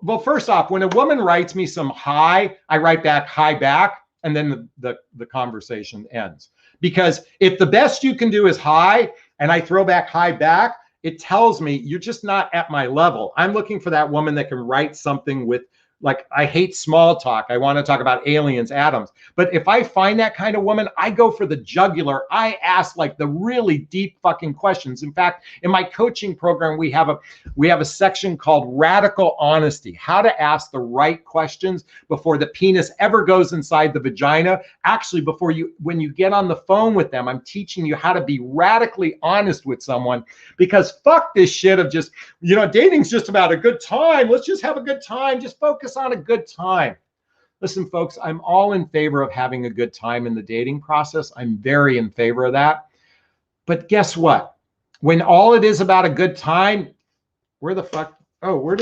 Well, first off, when a woman writes me some hi, I write back hi back, and then the conversation ends. Because if the best you can do is hi, and I throw back hi back, it tells me you're just not at my level. I'm looking for that woman that can write something with, like, I hate small talk. I want to talk about aliens, atoms. But if I find that kind of woman, I go for the jugular. I ask like the really deep fucking questions. In fact, in my coaching program, we have a section called Radical Honesty, how to ask the right questions before the penis ever goes inside the vagina. Actually, when you get on the phone with them, I'm teaching you how to be radically honest with someone, because fuck this shit of just, dating's just about a good time. Let's just have a good time. Just focus on a good time. Listen, folks, I'm all in favor of having a good time in the dating process. I'm very in favor of that. But guess what? When all it is about a good time, where the fuck? Oh,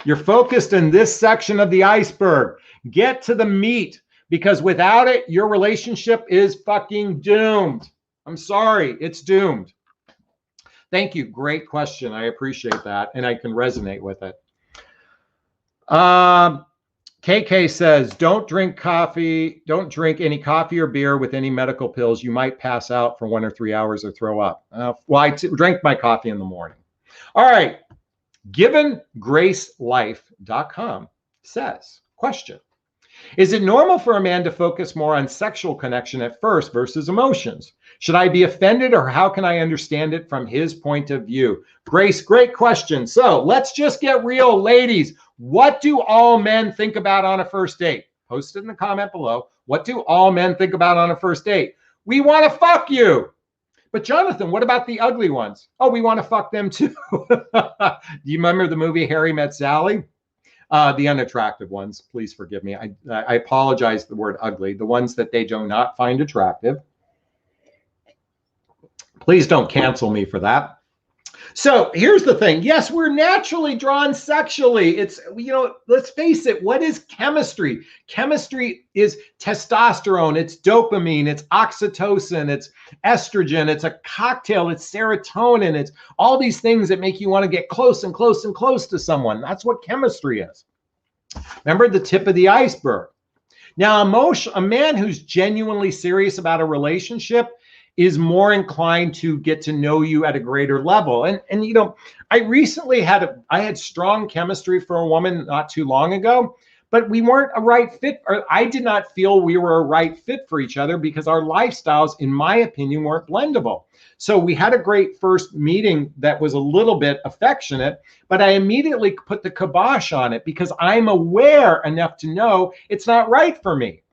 you're focused in this section of the iceberg. Get to the meat, because without it, your relationship is fucking doomed. I'm sorry, it's doomed. Thank you. Great question. I appreciate that. And I can resonate with it. KK says, don't drink any coffee or beer with any medical pills. You might pass out for 1 or 3 hours or throw up. Well, I drank my coffee in the morning. All right. GivenGraceLife.com says, question, is it normal for a man to focus more on sexual connection at first versus emotions? Should I be offended, or how can I understand it from his point of view? Grace, great question. So let's just get real, ladies. What do all men think about on a first date? Post it in the comment below. What do all men think about on a first date? We want to fuck you. But Jonathan, what about the ugly ones? Oh, we want to fuck them too. Do you remember the movie Harry Met Sally? The unattractive ones, please forgive me. I apologize the word ugly. The ones that they do not find attractive. Please don't cancel me for that. So here's the thing. Yes, we're naturally drawn sexually. It's, let's face it. What is chemistry? Chemistry is testosterone. It's dopamine. It's oxytocin. It's estrogen. It's a cocktail. It's serotonin. It's all these things that make you want to get close and close and close to someone. That's what chemistry is. Remember, the tip of the iceberg. Now, a man who's genuinely serious about a relationship is more inclined to get to know you at a greater level. And I recently had strong chemistry for a woman not too long ago, but we weren't a right fit, or I did not feel we were a right fit for each other because our lifestyles, in my opinion, weren't blendable. So we had a great first meeting that was a little bit affectionate, but I immediately put the kibosh on it because I'm aware enough to know it's not right for me.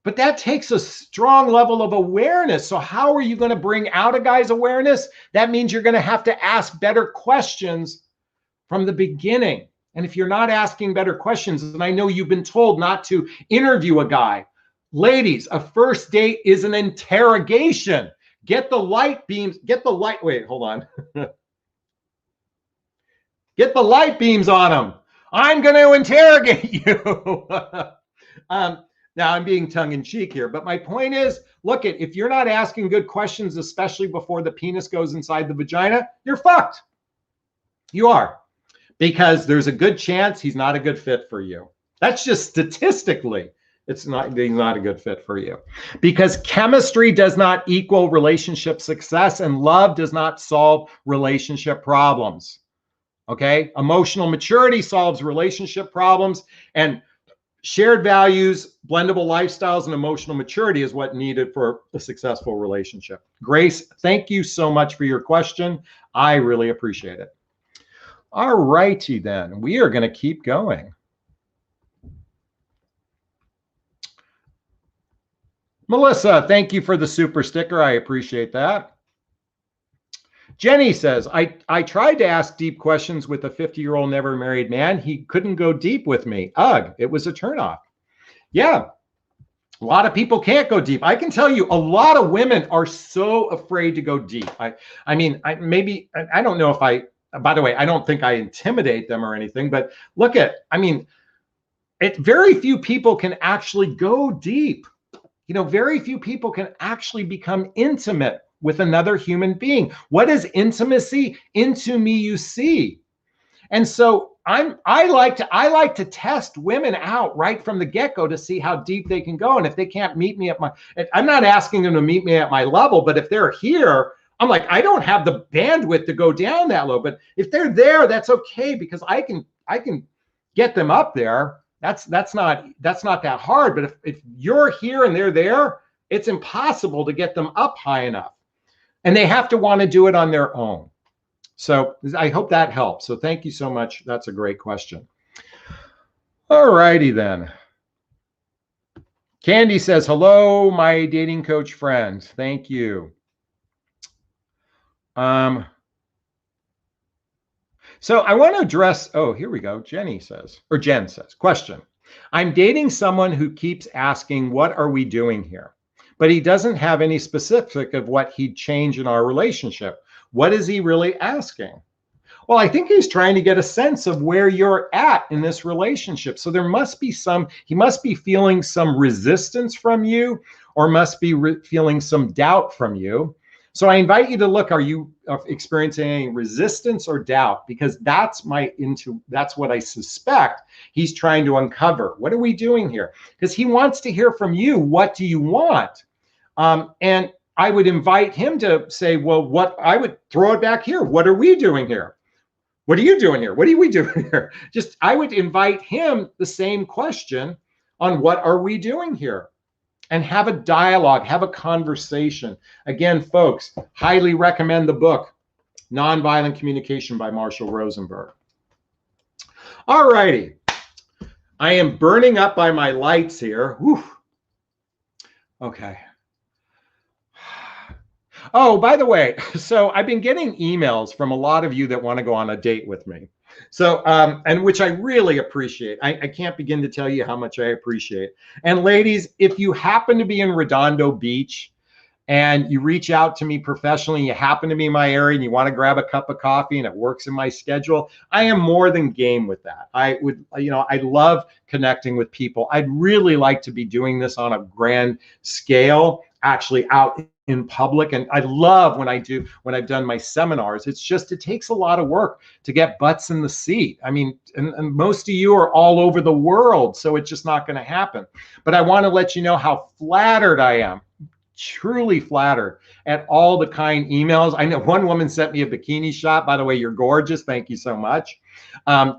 But that takes a strong level of awareness. So how are you going to bring out a guy's awareness? That means you're going to have to ask better questions from the beginning. And if you're not asking better questions, and I know you've been told not to interview a guy. Ladies, a first date is an interrogation. Get the light beams, wait, hold on. Get the light beams on him. I'm going to interrogate you. Now, I'm being tongue-in-cheek here, but my point is, look, if you're not asking good questions, especially before the penis goes inside the vagina, you're fucked. You are. Because there's a good chance he's not a good fit for you. That's just statistically, he's not a good fit for you. Because chemistry does not equal relationship success, and love does not solve relationship problems. Okay? Emotional maturity solves relationship problems, and shared values, blendable lifestyles, and emotional maturity is what needed for a successful relationship. Grace, thank you so much for your question. I really appreciate it. All righty then, we are going to keep going. Melissa, thank you for the super sticker. I appreciate that. Jenny says, I tried to ask deep questions with a 50-year-old never married man. He couldn't go deep with me. Ugh, it was a turnoff. Yeah, a lot of people can't go deep. I can tell you a lot of women are so afraid to go deep. I don't know if by the way, I don't think I intimidate them or anything, but look very few people can actually go deep. Very few people can actually become intimate with another human being. What is intimacy? Into me you see. And so I like to test women out right from the get-go to see how deep they can go. And if they can't meet me I'm not asking them to meet me at my level, but if they're here, I'm like, I don't have the bandwidth to go down that low. But if they're there, that's okay, because I can get them up there. That's not that hard. But if you're here and they're there, it's impossible to get them up high enough. And they have to want to do it on their own. So I hope that helps. So thank you so much. That's a great question. All righty then. Candy says, hello, my dating coach friends. Thank you. So I want to address, here we go. Jen says, question. I'm dating someone who keeps asking, what are we doing here? But he doesn't have any specific of what he'd change in our relationship. What is he really asking? Well, I think he's trying to get a sense of where you're at in this relationship. So there must be he must be feeling some resistance from you, or must be feeling some doubt from you. So I invite you to look, are you experiencing any resistance or doubt? Because that's what I suspect he's trying to uncover. What are we doing here? Because he wants to hear from you. What do you want? And I would invite him to say, well, I would throw it back here. What are we doing here? What are you doing here? What are we doing here? Just, I would invite him the same question on what are we doing here? And have a dialogue, have a conversation. Again, folks, highly recommend the book, Nonviolent Communication by Marshall Rosenberg. All righty. I am burning up by my lights here. Whew. Okay. Oh, by the way, so I've been getting emails from a lot of you that want to go on a date with me. So, and which I really appreciate. I can't begin to tell you how much I appreciate. And ladies, if you happen to be in Redondo Beach and you reach out to me professionally, you happen to be in my area and you want to grab a cup of coffee and it works in my schedule, I am more than game with that. I would, I love connecting with people. I'd really like to be doing this on a grand scale, actually out in public. And I love when I've done my seminars. It's just, it takes a lot of work to get butts in the seat. I mean, and most of you are all over the world, so it's just not going to happen. But I want to let you know how flattered I am, truly flattered at all the kind emails. I know one woman sent me a bikini shot. By the way, you're gorgeous. Thank you so much. And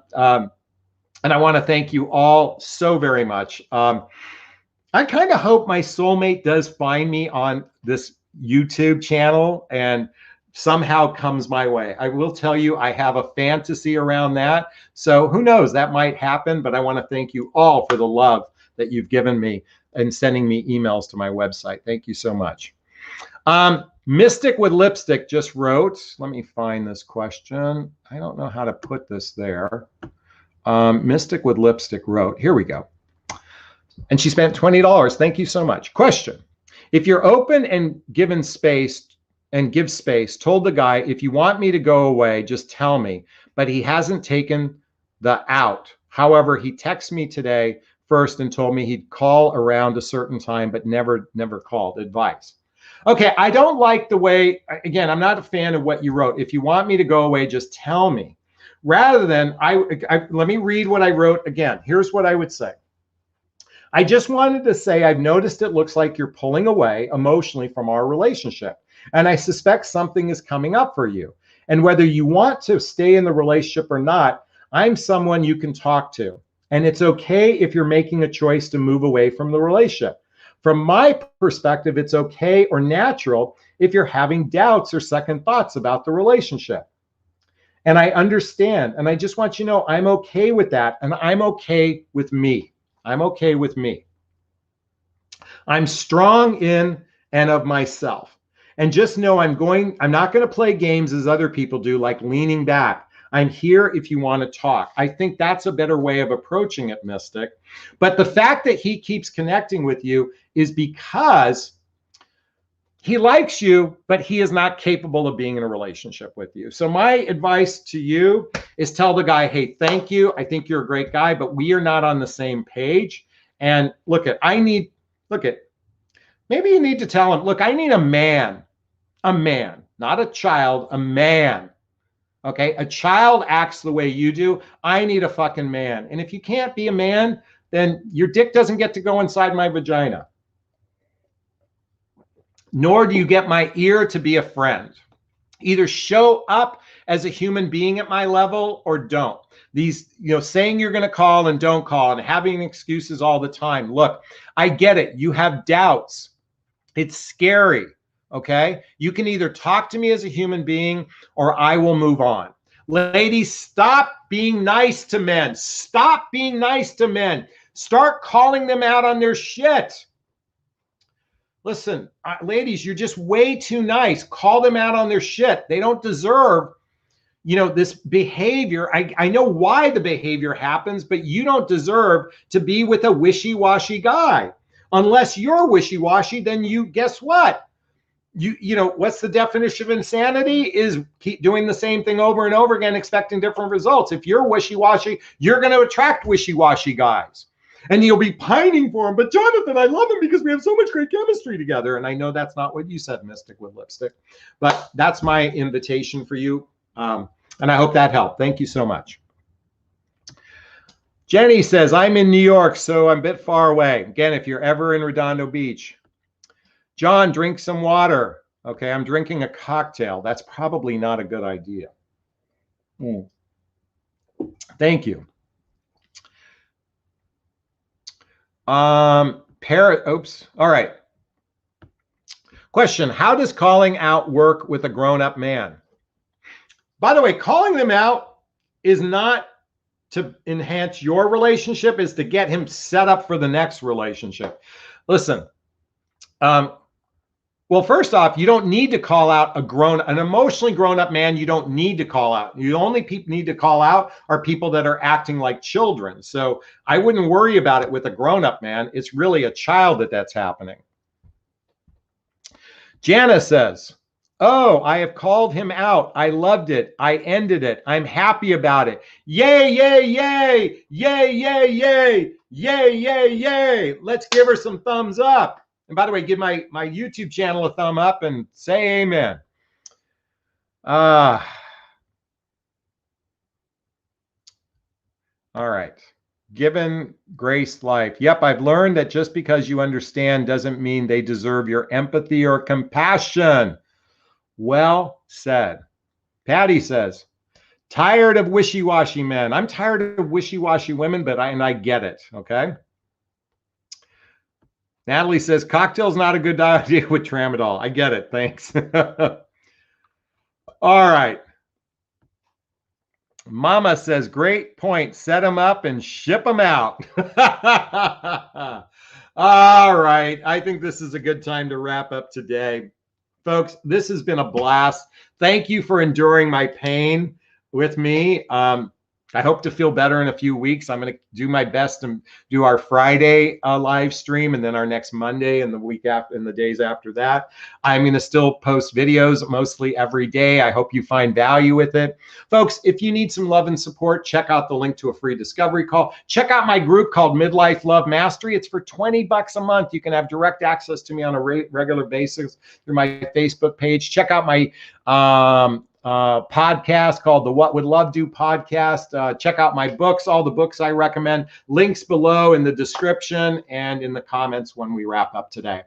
I want to thank you all so very much. I kind of hope my soulmate does find me on this YouTube channel and somehow comes my way. I will tell you, I have a fantasy around that. So who knows, that might happen, but I want to thank you all for the love that you've given me and sending me emails to my website. Thank you so much. Mystic with Lipstick just wrote, let me find this question. I don't know how to put this there. Mystic with Lipstick wrote, here we go. And she spent $20. Thank you so much. Question. If you're open and given space and give space, told the guy, if you want me to go away, just tell me, but he hasn't taken the out. However, he texted me today first and told me he'd call around a certain time, but never called. Advice. Okay, I don't like the way, again, I'm not a fan of what you wrote. If you want me to go away, just tell me. Rather than, let me read what I wrote again. Here's what I would say. I just wanted to say, I've noticed it looks like you're pulling away emotionally from our relationship. And I suspect something is coming up for you. And whether you want to stay in the relationship or not, I'm someone you can talk to. And it's okay if you're making a choice to move away from the relationship. From my perspective, it's okay or natural if you're having doubts or second thoughts about the relationship. And I understand. And I just want you to know I'm okay with that. And I'm okay with me. I'm okay with me. I'm strong in and of myself. And just know I'm not going to play games as other people do, like leaning back. I'm here if you want to talk. I think that's a better way of approaching it, Mystic. But the fact that he keeps connecting with you is because he likes you, but he is not capable of being in a relationship with you. So my advice to you is tell the guy, hey, thank you. I think you're a great guy, but we are not on the same page. And maybe you need to tell him, look, I need a man, not a child, a man. Okay, a child acts the way you do. I need a fucking man. And if you can't be a man, then your dick doesn't get to go inside my vagina. Nor do you get my ear to be a friend. Either show up as a human being at my level or don't. These, saying you're going to call and don't call and having excuses all the time. Look, I get it. You have doubts. It's scary. Okay. You can either talk to me as a human being or I will move on. Ladies, stop being nice to men. Stop being nice to men. Start calling them out on their shit. Listen, ladies, you're just way too nice. Call them out on their shit. They don't deserve, this behavior. I know why the behavior happens, but you don't deserve to be with a wishy-washy guy. Unless you're wishy-washy, then guess what? What's the definition of insanity? Is keep doing the same thing over and over again, expecting different results. If you're wishy-washy, you're going to attract wishy-washy guys. And you'll be pining for him. But Jonathan, I love him because we have so much great chemistry together. And I know that's not what you said, Mystic with Lipstick. But that's my invitation for you. And I hope that helped. Thank you so much. Jenny says, I'm in New York, so I'm a bit far away. Again, if you're ever in Redondo Beach. John, drink some water. Okay, I'm drinking a cocktail. That's probably not a good idea. Thank you. Oops. All right. Question: how does calling out work with a grown-up man? By the way, calling them out is not to enhance your relationship, is to get him set up for the next relationship. Listen, well, first off, you don't need to call out an emotionally grown-up man. You don't need to call out. The only people need to call out are people that are acting like children. So I wouldn't worry about it with a grown-up man. It's really a child that's happening. Jana says, oh, I have called him out. I loved it. I ended it. I'm happy about it. Yay, yay, yay, yay, yay, yay, yay, yay, yay. Let's give her some thumbs up. And by the way, give my YouTube channel a thumb up and say amen. All right. Given grace life. Yep, I've learned that just because you understand doesn't mean they deserve your empathy or compassion. Well said. Patty says, tired of wishy-washy men. I'm tired of wishy-washy women, but I get it, okay? Natalie says, cocktail's not a good idea with tramadol. I get it, thanks. All right. Mama says, great point. Set them up and ship them out. All right. I think this is a good time to wrap up today. Folks, this has been a blast. Thank you for enduring my pain with me. I hope to feel better in a few weeks. I'm going to do my best and do our Friday live stream, and then our next Monday and the week after and the days after that. I'm going to still post videos mostly every day. I hope you find value with it. Folks, if you need some love and support, check out the link to a free discovery call. Check out my group called Midlife Love Mastery. It's for $20 a month. You can have direct access to me on a regular basis through my Facebook page. Check out my podcast called the What Would Love Do podcast. Check out my books, all the books I recommend. Links below in the description and in the comments when we wrap up today.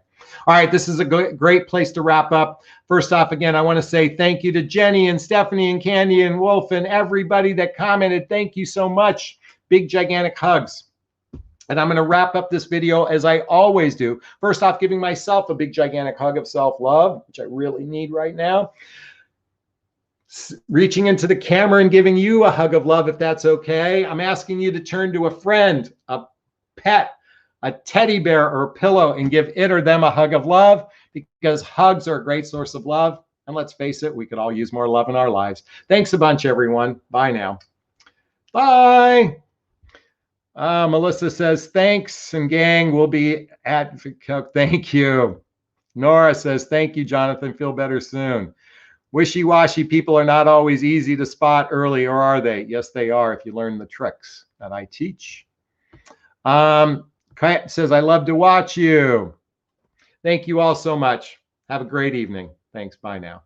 All right, this is a great place to wrap up. First off, again, I want to say thank you to Jenny and Stephanie and Candy and Wolf and everybody that commented. Thank you so much. Big, gigantic hugs. And I'm going to wrap up this video as I always do. First off, giving myself a big, gigantic hug of self-love, which I really need right now. Reaching into the camera and giving you a hug of love, if that's okay. I'm asking you to turn to a friend, a pet, a teddy bear, or a pillow and give it or them a hug of love, because hugs are a great source of love. And let's face it, we could all use more love in our lives. Thanks a bunch, everyone. Bye now. Bye. Melissa says, thanks, and gang, we'll be at, thank you. Nora says, thank you, Jonathan. Feel better soon. Wishy-washy people are not always easy to spot early, or are they? Yes, they are if you learn the tricks that I teach. Kat says, I love to watch you. Thank you all so much. Have a great evening. Thanks. Bye now.